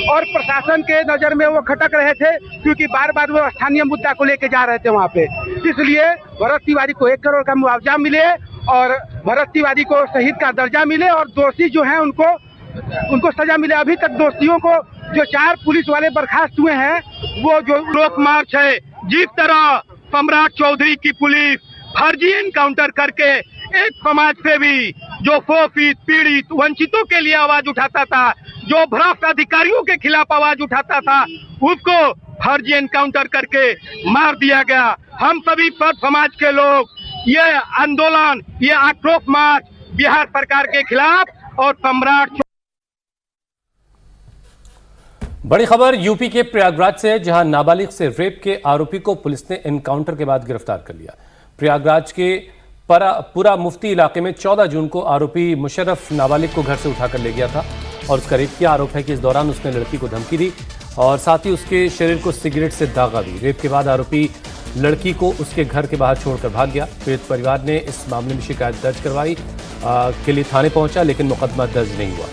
और प्रशासन के नजर में वो खटक रहे थे क्योंकि बार बार वो स्थानीय मुद्दा को लेके जा रहे थे वहाँ पे। इसलिए भरत तिवारी को 1 करोड़ का मुआवजा मिले और भरत तिवारी को शहीद का दर्जा मिले और दोषी जो है उनको सजा मिले। अभी तक दोषियों को जो 4 पुलिस वाले बर्खास्त हुए हैं, वो जो लोक मार्च है, जिस तरह सम्राट चौधरी की पुलिस फर्जी एनकाउंटर करके एक समाज सेवी जो शोषित पीड़ित वंचितों के लिए आवाज उठाता था, जो भ्रष्ट अधिकारियों के खिलाफ आवाज उठाता था, उसको फर्जी एनकाउंटर करके मार दिया गया। हम सभी सर्व समाज के लोग ये आंदोलन, ये आक्रोश मार्च बिहार सरकार के खिलाफ और सम्राट। बड़ी खबर यूपी के प्रयागराज से है, जहां नाबालिग से रेप के आरोपी को पुलिस ने एनकाउंटर के बाद गिरफ्तार कर लिया। प्रयागराज के पूरा मुफ्ती इलाके में 14 जून को आरोपी मुशर्रफ नाबालिग को घर से उठाकर ले गया था और उसका रेप किया। आरोप है कि इस दौरान उसने लड़की को धमकी दी और साथ ही उसके शरीर को सिगरेट से दागा दी। रेप के बाद आरोपी लड़की को उसके घर के बाहर छोड़कर भाग गया। पीड़ित परिवार ने इस मामले में शिकायत दर्ज करवाई के लिए थाने पहुंचा, लेकिन मुकदमा दर्ज नहीं हुआ।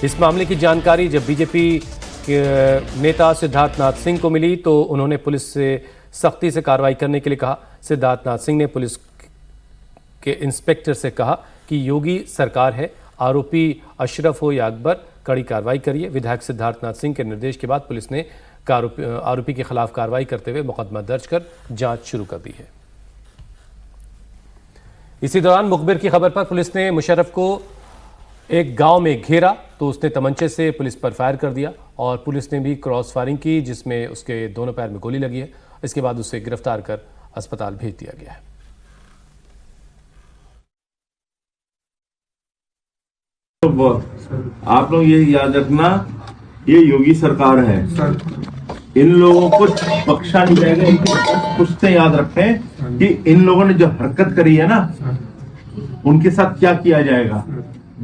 इस मामले की जानकारी जब बीजेपी नेता सिद्धार्थनाथ सिंह को मिली तो उन्होंने पुलिस से सख्ती से कार्रवाई करने के लिए कहा। सिद्धार्थनाथ सिंह ने पुलिस के इंस्पेक्टर से कहा कि योगी सरकार है, आरोपी अशरफ हो या अकबर, कड़ी कार्रवाई करिए। विधायक सिद्धार्थनाथ सिंह के निर्देश के बाद पुलिस ने आरोपी के खिलाफ कार्रवाई करते हुए मुकदमा दर्ज कर जांच शुरू कर दी है। इसी दौरान मुखबिर की खबर पर पुलिस ने मुशर्रफ को एक गांव में घेरा तो उसने तमंचे से पुलिस पर फायर कर दिया और पुलिस ने भी क्रॉस फायरिंग की, जिसमें उसके दोनों पैर में गोली लगी है। इसके बाद उसे गिरफ्तार कर अस्पताल भेज दिया गया है। आप लोग ये याद रखना, ये योगी सरकार है, इन लोगों को बख्शा नहीं जाएगा। इनकी पुश्तें याद रखें कि इन लोगों ने जो हरकत करी है ना, उनके साथ क्या किया जाएगा।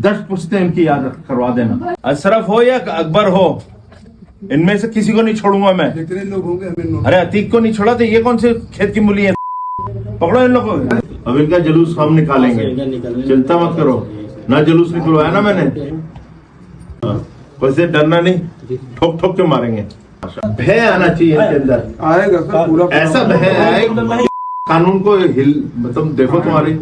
10 पुश्तें इनकी याद करवा देना। अशरफ हो या अकबर हो, इनमें से किसी को नहीं छोड़ूंगा मैं। जितने लोग होंगे, अरे अतीक को नहीं छोड़ा तो ये कौन से खेत की मूली है। पकड़ो इन लोगों को। अब इनका जुलूस हम निकालेंगे, चिंता मत करो। ना जुलूस निकलवाया ना मैंने, वैसे डरना नहीं, ठोक ठोक के मारेंगे। भय आना चाहिए इनके अंदर, आएगा सर पूरा। ऐसा भय आएगा कानून को मतलब देखो, तुम्हारे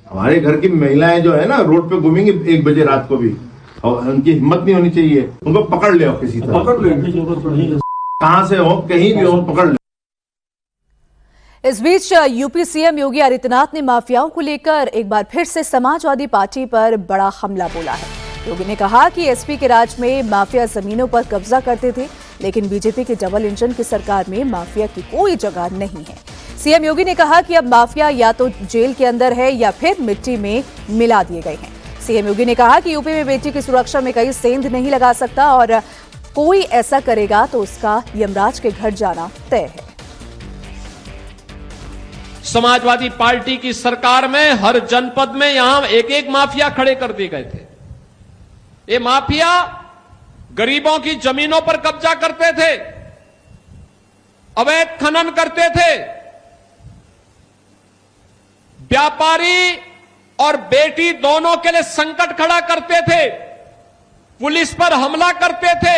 हमारे घर की महिलाएं जो है ना रोड पे घूमेंगी 1 बजे रात को भी, और उनकी हिम्मत नहीं होनी चाहिए। उनको पकड़ ले किसी तरह, पकड़ ले, कहां से हो, कहीं भी हो, पकड़ ले। इस बीच यूपी सीएम योगी आदित्यनाथ ने माफियाओं को लेकर एक बार फिर से समाजवादी पार्टी पर बड़ा हमला बोला है। योगी ने कहा कि एसपी के राज में माफिया जमीनों पर कब्जा करते थे, लेकिन बीजेपी के डबल इंजन की सरकार में माफिया की कोई जगह नहीं है। सीएम योगी ने कहा कि अब माफिया या तो जेल के अंदर है या फिर मिट्टी में मिला दिए गए हैं। सीएम योगी ने कहा कि यूपी में बेटी की सुरक्षा में कहीं सेंध नहीं लगा सकता और कोई ऐसा करेगा तो उसका यमराज के घर जाना तय है। समाजवादी पार्टी की सरकार में हर जनपद में यहां एक माफिया खड़े कर दिए गए थे। ये माफिया गरीबों की जमीनों पर कब्जा करते थे, अवैध खनन करते थे, व्यापारी और बेटी दोनों के लिए संकट खड़ा करते थे, पुलिस पर हमला करते थे।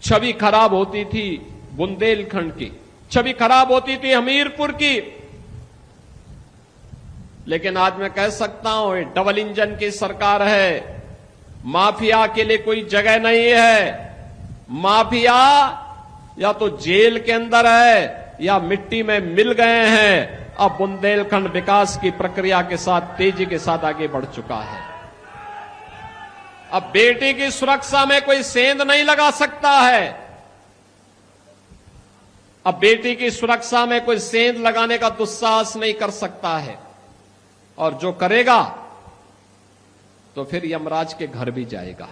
छवि खराब होती थी बुंदेलखंड की, छवि खराब होती थी हमीरपुर की, लेकिन आज मैं कह सकता हूं ये डबल इंजन की सरकार है। माफिया के लिए कोई जगह नहीं है। माफिया या तो जेल के अंदर है या मिट्टी में मिल गए हैं। अब बुंदेलखंड विकास की प्रक्रिया के साथ तेजी के साथ आगे बढ़ चुका है। अब बेटी की सुरक्षा में कोई सेंध नहीं लगा सकता है। अब बेटी की सुरक्षा में कोई सेंध लगाने का दुस्साहस नहीं कर सकता है, और जो करेगा तो फिर यमराज के घर भी जाएगा।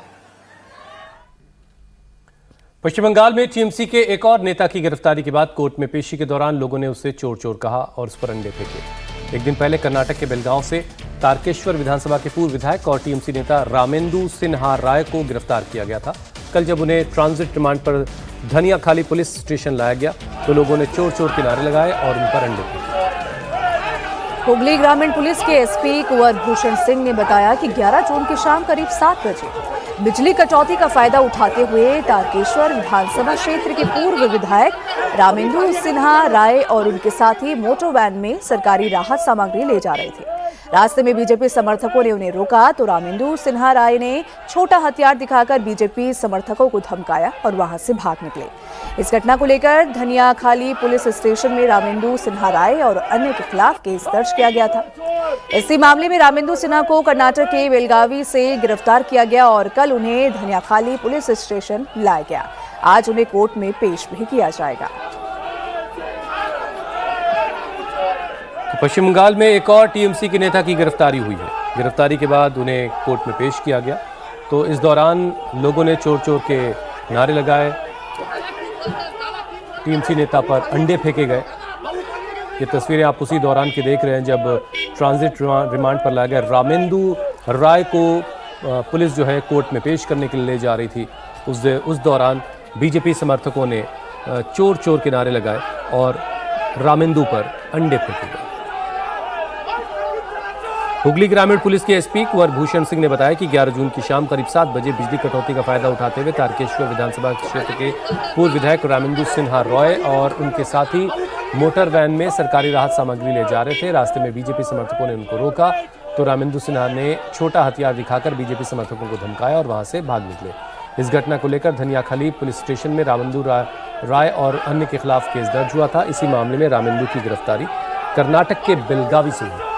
पश्चिम बंगाल में टीएमसी के एक और नेता की गिरफ्तारी के बाद कोर्ट में पेशी के दौरान लोगों ने उसे चोर चोर कहा और उस पर अंडे फेंके। एक दिन पहले कर्नाटक के बेलगांव से तारकेश्वर विधानसभा के पूर्व विधायक और टीएमसी नेता रामेंदु सिन्हा राय को गिरफ्तार किया गया था। कल जब उन्हें ट्रांजिट रिमांड पर धनिया खाली पुलिस स्टेशन लाया गया तो लोगों ने चोर चोर के नारे लगाए और उन पर अंडे फेंके। हुगली ग्रामीण पुलिस के एसपी कुंवर भूषण सिंह ने बताया कि 11 जून की शाम करीब 7 बजे बिजली कटौती का फायदा उठाते हुए तारकेश्वर विधानसभा क्षेत्र के पूर्व विधायक रामेंद्र सिन्हा राय और उनके साथी मोटर वैन में सरकारी राहत सामग्री ले जा रहे थे। रास्ते में बीजेपी समर्थकों ने उन्हें रोका तो रामेंद्र सिन्हा राय ने छोटा हथियार दिखाकर बीजेपी समर्थकों को धमकाया और वहां से भाग निकले। इस घटना को लेकर धनिया खाली पुलिस स्टेशन में रामेंद्र सिन्हा राय और अन्य के खिलाफ केस दर्ज किया गया था। इसी मामले में रामेंद्र सिन्हा को कर्नाटक के बेलगावी से गिरफ्तार किया गया और कल उन्हें धनिया खाली पुलिस स्टेशन लाया गया। आज उन्हें कोर्ट में पेश भी किया जाएगा। पश्चिम बंगाल में एक और टीएमसी के नेता की गिरफ्तारी हुई है। गिरफ्तारी के बाद उन्हें कोर्ट में पेश किया गया तो इस दौरान लोगों ने चोर चोर के नारे लगाए, टीएमसी नेता पर अंडे फेंके गए। ये तस्वीरें आप उसी दौरान की देख रहे हैं जब ट्रांजिट रिमांड पर लाया गया रामेंद्र राय को पुलिस जो है कोर्ट में पेश करने के लिए ले जा रही थी। उस दौरान बीजेपी समर्थकों ने चोर चोर के नारे लगाए और रामेंद्र पर अंडे फेंके गए। हुगली ग्रामीण पुलिस के एसपी कुंवर भूषण सिंह ने बताया कि 11 जून की शाम करीब 7 बजे बिजली कटौती का फायदा उठाते हुए तारकेश्वर विधानसभा क्षेत्र के पूर्व विधायक रामेंद्र सिन्हा रॉय और उनके साथी मोटर वैन में सरकारी राहत सामग्री ले जा रहे थे। रास्ते में बीजेपी समर्थकों ने उनको रोका तो रामेंद्र सिन्हा ने छोटा हथियार दिखाकर बीजेपी समर्थकों को धमकाया और वहां से भाग निकले। इस घटना को लेकर धनिया खाली पुलिस स्टेशन में रामेंद्र राय और अन्य के खिलाफ केस दर्ज हुआ था। इसी मामले में रामेंद्र की गिरफ्तारी कर्नाटक के बेलगावी से हुई।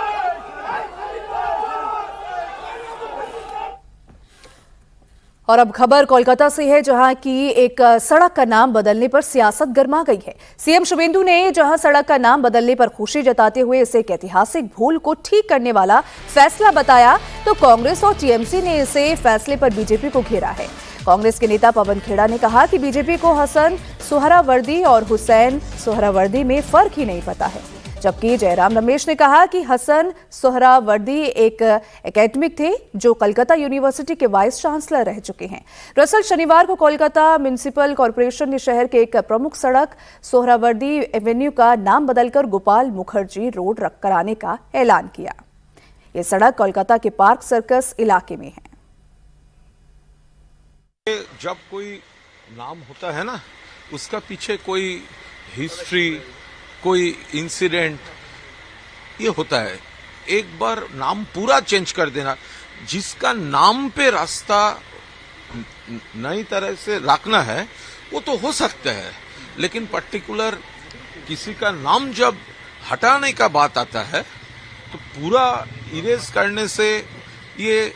और अब खबर कोलकाता से है, जहां की एक सड़क का नाम बदलने पर सियासत गर्मा गई है। सीएम शुभेंदु ने जहां सड़क का नाम बदलने पर खुशी जताते हुए इसे एक ऐतिहासिक भूल को ठीक करने वाला फैसला बताया तो कांग्रेस और टीएमसी ने इसे फैसले पर बीजेपी को घेरा है। कांग्रेस के नेता पवन खेड़ा ने कहा कि बीजेपी को हसन सोहरावर्दी और हुसैन सोहरावर्दी में फर्क ही नहीं पता है, जबकि जयराम रमेश ने कहा कि हसन सोहरावर्दी एक एकेडमिक थे जो कलकत्ता यूनिवर्सिटी के वाइस चांसलर रह चुके हैं। दरअसल शनिवार को कोलकाता म्युनिसिपल कॉर्पोरेशन ने शहर के एक प्रमुख सड़क सोहरावर्दी एवेन्यू का नाम बदलकर गोपाल मुखर्जी रोड कराने का ऐलान किया। ये सड़क कोलकाता के पार्क सर्कस इलाके में है। जब कोई नाम होता है ना, उसका पीछे कोई हिस्ट्री, कोई इंसिडेंट ये होता है। एक बार नाम पूरा चेंज कर देना, जिसका नाम पे रास्ता नई तरह से रखना है वो तो हो सकता है, लेकिन पर्टिकुलर किसी का नाम जब हटाने का बात आता है तो पूरा इरेज करने से ये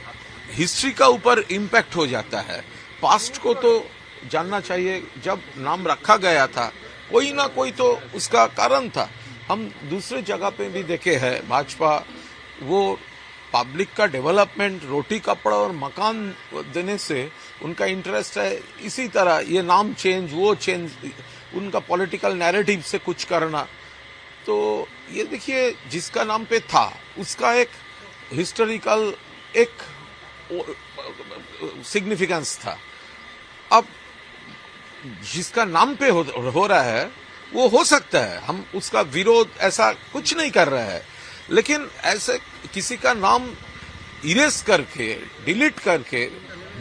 हिस्ट्री का ऊपर इम्पैक्ट हो जाता है। पास्ट को तो जानना चाहिए। जब नाम रखा गया था कोई ना कोई तो उसका कारण था। हम दूसरे जगह पे भी देखे हैं, भाजपा वो पब्लिक का डेवलपमेंट, रोटी कपड़ा और मकान देने से उनका इंटरेस्ट है। इसी तरह ये नाम चेंज, वो चेंज, उनका पॉलिटिकल नैरेटिव से कुछ करना। तो ये देखिए, जिसका नाम पे था उसका एक हिस्टोरिकल एक सिग्निफिकेंस था। अब जिसका नाम पे हो रहा है वो हो सकता है, हम उसका विरोध ऐसा कुछ नहीं कर रहे हैं, लेकिन ऐसे किसी का नाम इरेज करके, डिलीट करके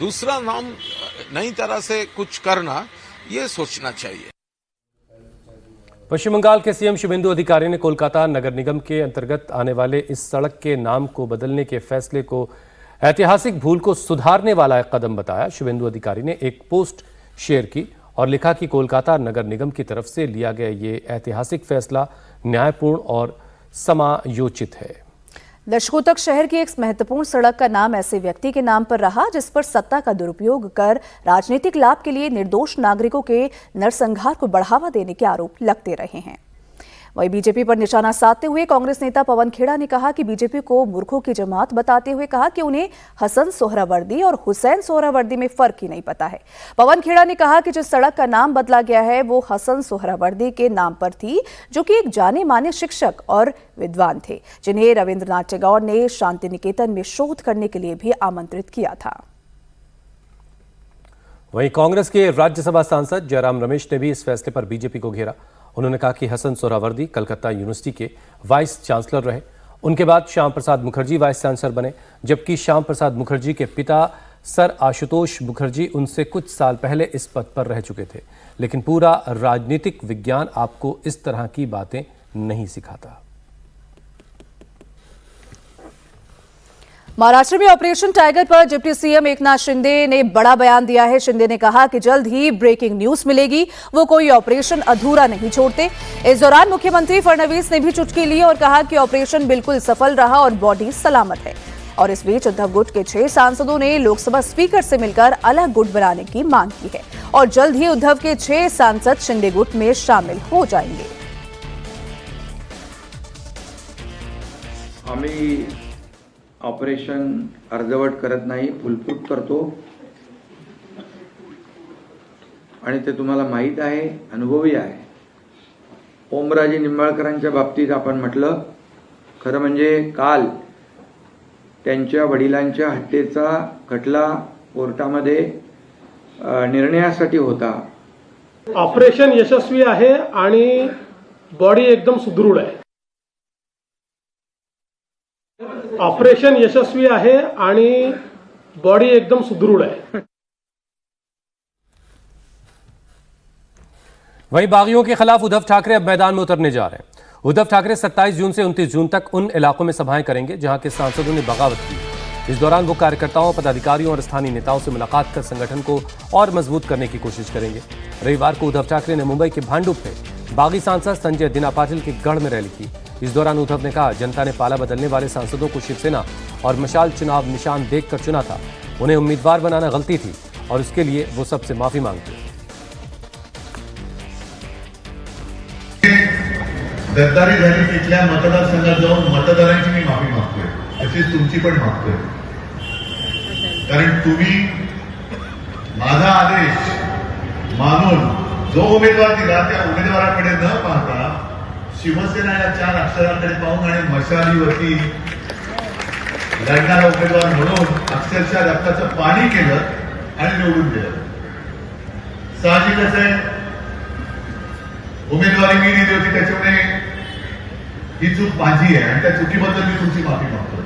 दूसरा नाम नई तरह से कुछ करना, ये सोचना चाहिए। पश्चिम बंगाल के सीएम शुभेंदु अधिकारी ने कोलकाता नगर निगम के अंतर्गत आने वाले इस सड़क के नाम को बदलने के फैसले को ऐतिहासिक भूल को सुधारने वाला एक कदम बताया। शुभेंदु अधिकारी ने एक पोस्ट शेयर की और लिखा कि कोलकाता नगर निगम की तरफ से लिया गया ये ऐतिहासिक फैसला न्यायपूर्ण और समायोचित है। दशकों तक शहर की एक महत्वपूर्ण सड़क का नाम ऐसे व्यक्ति के नाम पर रहा जिस पर सत्ता का दुरुपयोग कर राजनीतिक लाभ के लिए निर्दोष नागरिकों के नरसंहार को बढ़ावा देने के आरोप लगते रहे हैं। वहीं बीजेपी पर निशाना साधते हुए कांग्रेस नेता पवन खेड़ा ने कहा कि बीजेपी को मूर्खों की जमात बताते हुए कहा कि उन्हें हसन सोहरावर्दी और हुसैन सोहरावर्दी में फर्क ही नहीं पता है। पवन खेड़ा ने कहा कि जिस सड़क का नाम बदला गया है वो हसन सोहरावर्दी के नाम पर थी, जो कि एक जाने माने शिक्षक और विद्वान थे, जिन्हें रविंद्रनाथ टैगोर ने शांति निकेतन में शोध करने के लिए भी आमंत्रित किया था। वहीं कांग्रेस के राज्यसभा सांसद जयराम रमेश ने भी इस फैसले पर बीजेपी को घेरा। उन्होंने कहा कि हसन सोहरावर्दी कलकत्ता यूनिवर्सिटी के वाइस चांसलर रहे, उनके बाद श्याम प्रसाद मुखर्जी वाइस चांसलर बने, जबकि श्याम प्रसाद मुखर्जी के पिता सर आशुतोष मुखर्जी उनसे कुछ साल पहले इस पद पर रह चुके थे। लेकिन पूरा राजनीतिक विज्ञान आपको इस तरह की बातें नहीं सिखाता। महाराष्ट्र में ऑपरेशन टाइगर पर डिप्टी सीएम एकनाथ शिंदे ने बड़ा बयान दिया है। शिंदे ने कहा कि जल्द ही ब्रेकिंग न्यूज मिलेगी, वो कोई ऑपरेशन अधूरा नहीं छोड़ते। इस दौरान मुख्यमंत्री फडणवीस ने भी चुटकी ली और कहा कि ऑपरेशन बिल्कुल सफल रहा और बॉडी सलामत है। और इस बीच उद्धव गुट के 6 सांसदों ने लोकसभा स्पीकर से मिलकर अलग गुट बनाने की मांग की है और जल्द ही उद्धव के 6 सांसद शिंदे गुट में शामिल हो जाएंगे। आम्ही ऑपरेशन अर्धवट करत नाही, फुलफूट करतो आणि ते तुम्हाला माहीत आहे, अनुभवी आहे। ओमराजे निंबाळकरांच्या बाबतीत आपण म्हटलं, खरं म्हणजे काल त्यांच्या वडिलांच्या हत्येचा खटला कोर्टामध्ये निर्णयासाठी होता। ऑपरेशन यशस्वी आहे आणि बॉडी एकदम सुदृढ आहे। ऑपरेशन यशस्वी आहे आणि बॉडी एकदम सुदृढ है। वहीं बागियों के खिलाफ उद्धव ठाकरे अब मैदान में उतरने जा रहे हैं। उद्धव ठाकरे 27 जून से 29 जून तक उन इलाकों में सभाएं करेंगे जहां के सांसदों ने बगावत की। इस दौरान वो कार्यकर्ताओं, पदाधिकारियों और स्थानीय नेताओं से मुलाकात कर संगठन को और मजबूत करने की कोशिश करेंगे। रविवार को उद्धव ठाकरे ने मुंबई के भांडुप में बागी सांसद संजय दिना पाटिल के गढ़ में रैली की। इस दौरान उद्धव ने कहा, जनता ने पाला बदलने वाले सांसदों को शिवसेना और मशाल चुनाव निशान देखकर चुना था। उन्हें उम्मीदवार बनाना गलती थी और उसके लिए वो सबसे माफी मांगते। गद्दारी झाली तिथल्या मतदारसंघात जाऊन मतदारांची मी माफी मागतोय, तशीच तुमची पण मागतोय। कारण तुम्ही माझा आदेश मानून जो उमेदवार दिला त्या उमेदवाराकडे न पाहता शिवसेना या 4 अक्षरांकडे पाहून आणि मशालीवरती लढणारा उमेदवार म्हणून अक्षरशः रक्ताचं पाणी केलं आणि निवडून दिलं। साहजिकच आहे, उमेदवारी मी दिली होती त्याच्यामुळे ही चूक माझी आहे आणि त्या चुकीबद्दल मी तुमची माफी मागतो।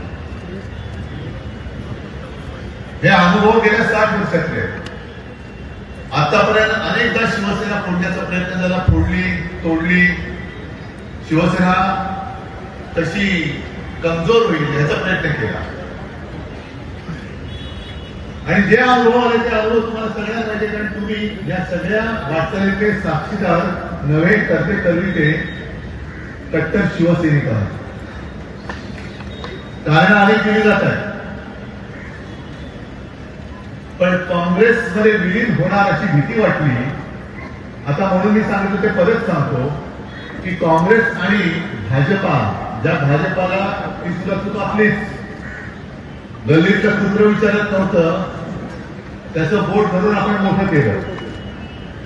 हे अनुभव गेल्या 60 वर्षातले। आतापर्यंत अनेकदा शिवसेना फोडण्याचा प्रयत्न झाला, फोडली, तोडली। शिवसेना तशी कमजोर होईल याचा प्रयत्न केला आणि जे अनुभव आले ते अनुभव तुम्हाला सगळ्यांना पाहिजे, कारण तुम्ही या सगळ्या वाटचालीचे साक्षीदार नव्हे, करते करविते कट्टर शिवसैनिक आहात। कारण अनेक केली जात आहे, पण काँग्रेसमध्ये विलीन होणार अशी भीती वाटली। आता म्हणून मी सांगितलं ते परत सांगतो की काँग्रेस आणि भाजपा, ज्या भाजपाला ही सुद्धा चूक आपलीच, दलितचं सूत्र विचारत नव्हतं, त्याचं बोट धरून आपण मोठं केलं,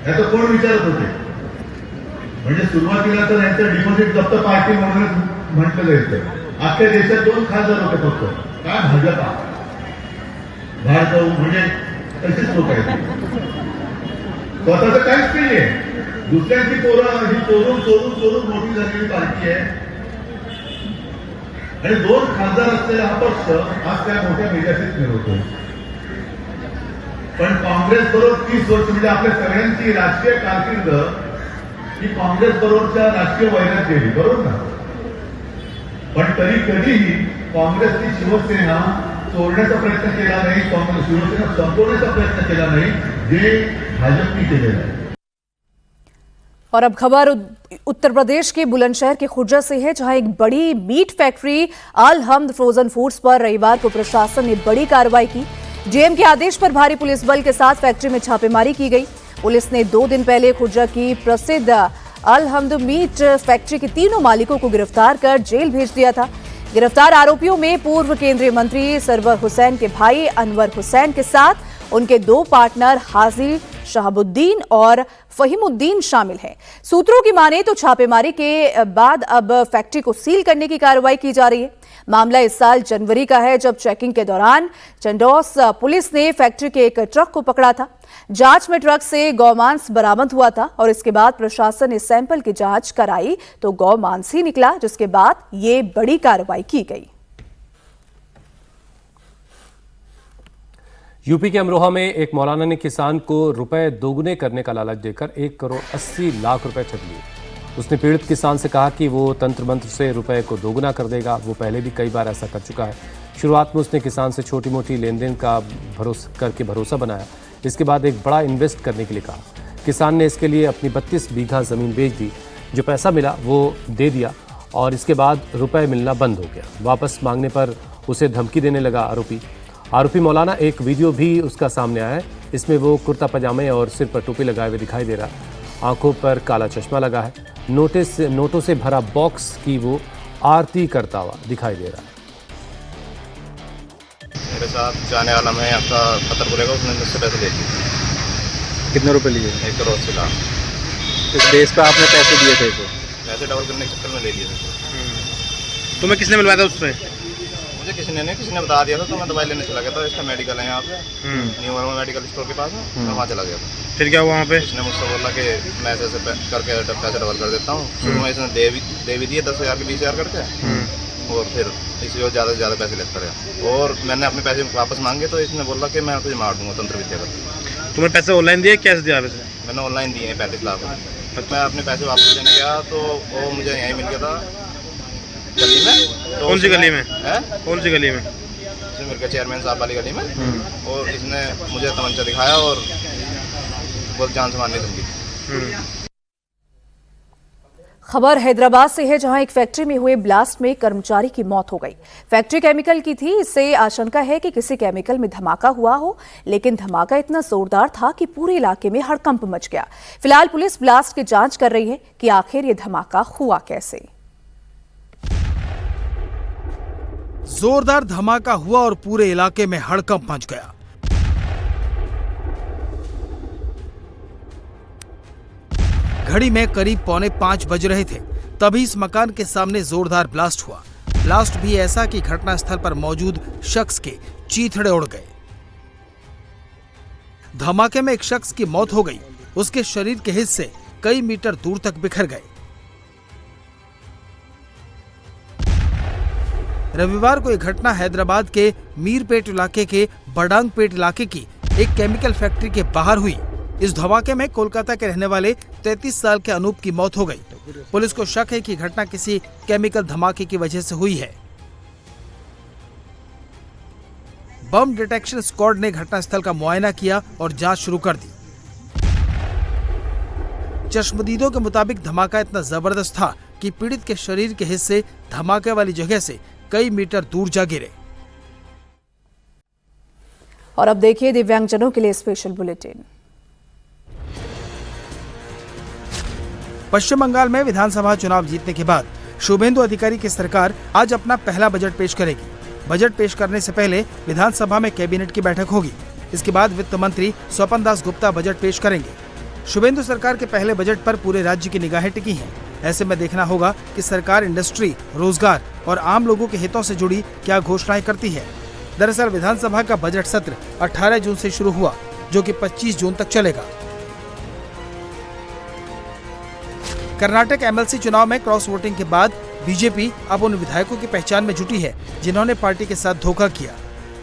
याचं कोण विचारत होते? म्हणजे सुरुवातीला तर यांचं डिपॉझिट जप्त पार्टी म्हणूनच म्हटलं जायचं। अख्ख्या देशात 2 खासदार होते फक्त, काय भाजपा, भारत म्हणजे तसेच लोक आहेत। स्वतःच काहीच नाहीये, दुसऱ्यांची पोरं ही चोरून चोरून चोरून मोठी झालेली पार्टी आहे आणि 2 खासदार असलेला हा पक्ष आज त्या मोठ्या मेजासीत मिळवतो। पण काँग्रेस बरोबर 30 वर्ष म्हणजे आपल्या सगळ्यांची राजकीय कारकीर्द ही काँग्रेस बरोबरच्या राजकीय वैरात गेली, बरोबर ना? पण तरी कधीही काँग्रेसची शिवसेना तोडण्याचा प्रयत्न केला नाही, काँग्रेस शिवसेना संपवण्याचा प्रयत्न केला नाही, जे भाजपने केलेलं आहे। और अब खबर उत्तर प्रदेश के बुलंदशहर के खुर्जा से है, जहां एक बड़ी मीट फैक्ट्री अल हमद फ्रोजन फूड्स पर रविवार को प्रशासन ने बड़ी कार्रवाई की। डीएम के आदेश पर भारी पुलिस बल के साथ फैक्ट्री में छापेमारी की गई। पुलिस ने 2 दिन पहले खुर्जा की प्रसिद्ध अल हमद मीट फैक्ट्री के 3 मालिकों को गिरफ्तार कर जेल भेज दिया था। गिरफ्तार आरोपियों में पूर्व केंद्रीय मंत्री सरवर हुसैन के भाई अनवर हुसैन के साथ उनके 2 पार्टनर हाजी शहाबुद्दीन और फहीमुद्दीन शामिल हैं। सूत्रों की माने तो छापेमारी के बाद अब फैक्ट्री को सील करने की कार्रवाई की जा रही है। मामला इस साल जनवरी का है, जब चेकिंग के दौरान चंडोस पुलिस ने फैक्ट्री के एक ट्रक को पकड़ा था। जांच में ट्रक से गौमांस बरामद हुआ था और इसके बाद प्रशासन ने सैंपल की जांच कराई तो गौमांस ही निकला, जिसके बाद ये बड़ी कार्रवाई की गई। यूपी के अमरोहा में एक मौलाना ने किसान को रुपए दोगुने करने का लालच देकर 1 करोड़ 80 लाख रुपए ठग लिए। उसने पीड़ित किसान से कहा कि वो तंत्र मंत्र से रुपए को दोगुना कर देगा। वो पहले भी कई बार ऐसा कर चुका है। शुरुआत में उसने किसान से छोटी मोटी लेन देन का भरोसा बनाया। इसके बाद एक बड़ा इन्वेस्ट करने के लिए कहा। किसान ने इसके लिए अपनी 32 बीघा ज़मीन बेच दी। जो पैसा मिला वो दे दिया और इसके बाद रुपए मिलना बंद हो गया। वापस मांगने पर उसे धमकी देने लगा आरोपी मौलाना। एक वीडियो भी उसका सामने आया है। इसमें वो कुर्ता पजामे और सिर पर टोपी लगाए हुए दिखाई दे रहा है। आंखों पर काला चश्मा लगा है। नोटों से भरा बॉक्स की वो आरती करता हुआ दिखाई दे रहा है। मेरे साथ जाने वाला मैं आपका पत्र बोलेगा, उसने मुझसे पैसे ले लिए। कितने रुपए लिए? 1 करोड़ 80 लाख। इस बेस पे आपने पैसे दिए थे? पैसे डबल करने के चक्कर में ले लिए थे। तुम्हें किसने मिलवाया था उससे? मुझे किसी ने बता दिया था, तो मैं दवाई लेने चला गया था। इसका मेडिकल है यहाँ पे, न्यू वर्मा मेडिकल स्टोर के पास में। मैं वहाँ चला गया था। फिर क्या हुआ वहाँ पे? इसने मुझसे बोला कि मैं ऐसे करके पैसे डबल कर देता हूँ। शुरू में इसने दे भी दिए 10,000 के 20,000 करके, और फिर इसी को ज़्यादा से ज़्यादा पैसे लेता रहा। और मैंने अपने पैसे वापस मांगे तो इसने बोला कि मैं तुझे मार दूंगा तंत्र विद्या कर। तुम्हें पैसे ऑनलाइन दिए, कैश दिया? मैंने ऑनलाइन दिए हैं 35 लाख। मैं अपने पैसे वापस देने गया तो वो मुझे यहीं मिल गया था गली में। कौन सी गली में? कौन सी गली में? मिल गया चेयरमैन साहब वाली गली में। और इसने मुझे तमंचा दिखाया और बहुत जान से मारने धमकी। खबर हैदराबाद से है, जहां एक फैक्ट्री में हुए ब्लास्ट में कर्मचारी की मौत हो गई। फैक्ट्री केमिकल की थी। इससे आशंका है कि किसी केमिकल में धमाका हुआ हो, लेकिन धमाका इतना जोरदार था कि पूरे इलाके में हड़कंप मच गया। फिलहाल पुलिस ब्लास्ट की जांच कर रही है कि आखिर ये धमाका हुआ कैसे। जोरदार धमाका हुआ और पूरे इलाके में हड़कंप मच गया। घड़ी में करीब 4:45 बज रहे थे, तभी इस मकान के सामने जोरदार ब्लास्ट हुआ। ब्लास्ट भी ऐसा कि घटनास्थल पर मौजूद शख्स के चीथड़े उड़ गए। धमाके में एक शख्स की मौत हो गई। उसके शरीर के हिस्से कई मीटर दूर तक बिखर गए। रविवार को यह घटना हैदराबाद के मीरपेट इलाके के बडांगपेट इलाके की एक केमिकल फैक्ट्री के बाहर हुई। इस धमाके में कोलकाता के रहने वाले 33 साल के अनूप की मौत हो गई। पुलिस को शक है कि घटना किसी केमिकल धमाके की वजह से हुई है। बम डिटेक्शन स्क्वाड ने घटनास्थल का मुआयना किया और जांच शुरू कर दी। चश्मदीदों के मुताबिक धमाका इतना जबरदस्त था कि पीड़ित के शरीर के हिस्से धमाके वाली जगह से कई मीटर दूर जा गिरे। और अब देखिए दिव्यांगजनों के लिए स्पेशल बुलेटिन। पश्चिम बंगाल में विधानसभा चुनाव जीतने के बाद शुभेंदु अधिकारी की सरकार आज अपना पहला बजट पेश करेगी। बजट पेश करने से पहले विधानसभा में कैबिनेट की बैठक होगी। इसके बाद वित्त मंत्री स्वपन दास गुप्ता बजट पेश करेंगे। शुभेंदु सरकार के पहले बजट पर पूरे राज्य की निगाहें टिकी हैं। ऐसे में देखना होगा कि सरकार इंडस्ट्री, रोजगार और आम लोगों के हितों से जुड़ी क्या घोषणाएं करती है। दरअसल विधानसभा का बजट सत्र 18 जून से शुरू हुआ, जो कि 25 जून तक चलेगा। कर्नाटक एमएलसी चुनाव में क्रॉस वोटिंग के बाद बीजेपी अब उन विधायकों की पहचान में जुटी है जिन्होंने पार्टी के साथ धोखा किया।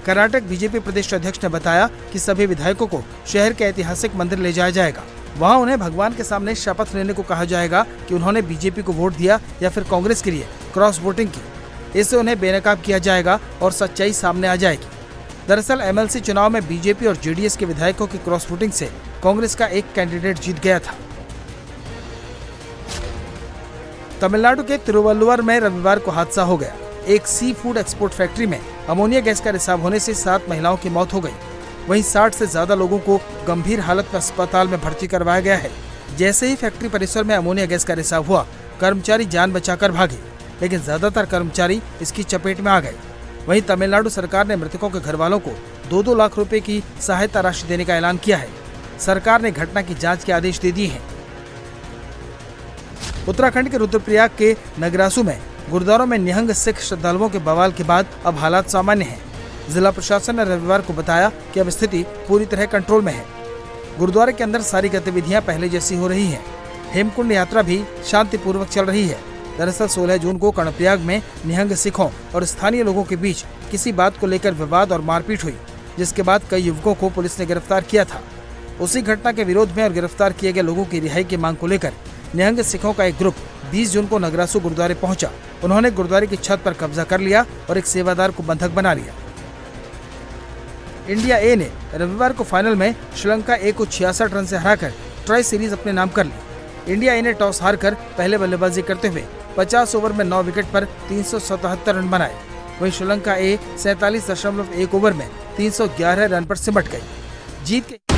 कर्नाटक बीजेपी प्रदेश अध्यक्ष ने बताया कि सभी विधायकों को शहर के ऐतिहासिक मंदिर ले जाया जाएगा। वहां उन्हें भगवान के सामने शपथ लेने को कहा जाएगा कि उन्होंने बीजेपी को वोट दिया या फिर कांग्रेस के लिए क्रॉस वोटिंग की। इससे उन्हें बेनकाब किया जाएगा और सच्चाई सामने आ जाएगी। दरअसल एमएलसी चुनाव में बीजेपी और जेडीएस के विधायकों की क्रॉस वोटिंग से कांग्रेस का एक कैंडिडेट जीत गया था। तमिलनाडु के तिरुवल्लुवर में रविवार को हादसा हो गया। एक सी फूड एक्सपोर्ट फैक्ट्री में अमोनिया गैस का रिसाव होने से 7 महिलाओं की मौत हो गई। वहीं 60 से ज्यादा लोगों को गंभीर हालत में अस्पताल में भर्ती करवाया गया है। जैसे ही फैक्ट्री परिसर में अमोनिया गैस का रिसाव हुआ, कर्मचारी जान बचाकर भागे, लेकिन ज्यादातर कर्मचारी इसकी चपेट में आ गए। वहीं तमिलनाडु सरकार ने मृतकों के घर वालों को 2-2 लाख रुपए की सहायता राशि देने का ऐलान किया है। सरकार ने घटना की जांच के आदेश दे दिए हैं। उत्तराखंड के रुद्रप्रयाग के नगरासू में गुरुद्वारों में निहंग सिख श्रद्धालुओं के बवाल के बाद अब हालात सामान्य हैं। जिला प्रशासन ने रविवार को बताया कि अब स्थिति पूरी तरह कंट्रोल में है। गुरुद्वारे के अंदर सारी गतिविधियां पहले जैसी हो रही हैं। हेमकुंड यात्रा भी शांतिपूर्वक चल रही है। दरअसल 16 जून को कर्णप्रयाग में निहंग सिखों और स्थानीय लोगों के बीच किसी बात को लेकर विवाद और मारपीट हुई, जिसके बाद कई युवकों को पुलिस ने गिरफ्तार किया था। उसी घटना के विरोध में और गिरफ्तार किए गए लोगों की रिहाई की मांग को लेकर निहंग सिखों का एक ग्रुप 20 जून को नगरासू गुरुद्वारे पहुंचा। उन्होंने गुरुद्वारे की छत पर कब्जा कर लिया और एक सेवादार को बंधक बना लिया। इंडिया ए ने रविवार को फाइनल में श्रीलंका ए को 66 रन से हराकर ट्राई सीरीज अपने नाम कर ली। इंडिया ए ने टॉस हारकर पहले बल्लेबाजी करते हुए 50 ओवर में 9 विकेट पर 377 रन बनाए। वहीं श्रीलंका ए 47.1 ओवर में 311 रन पर सिमट गई। जीत के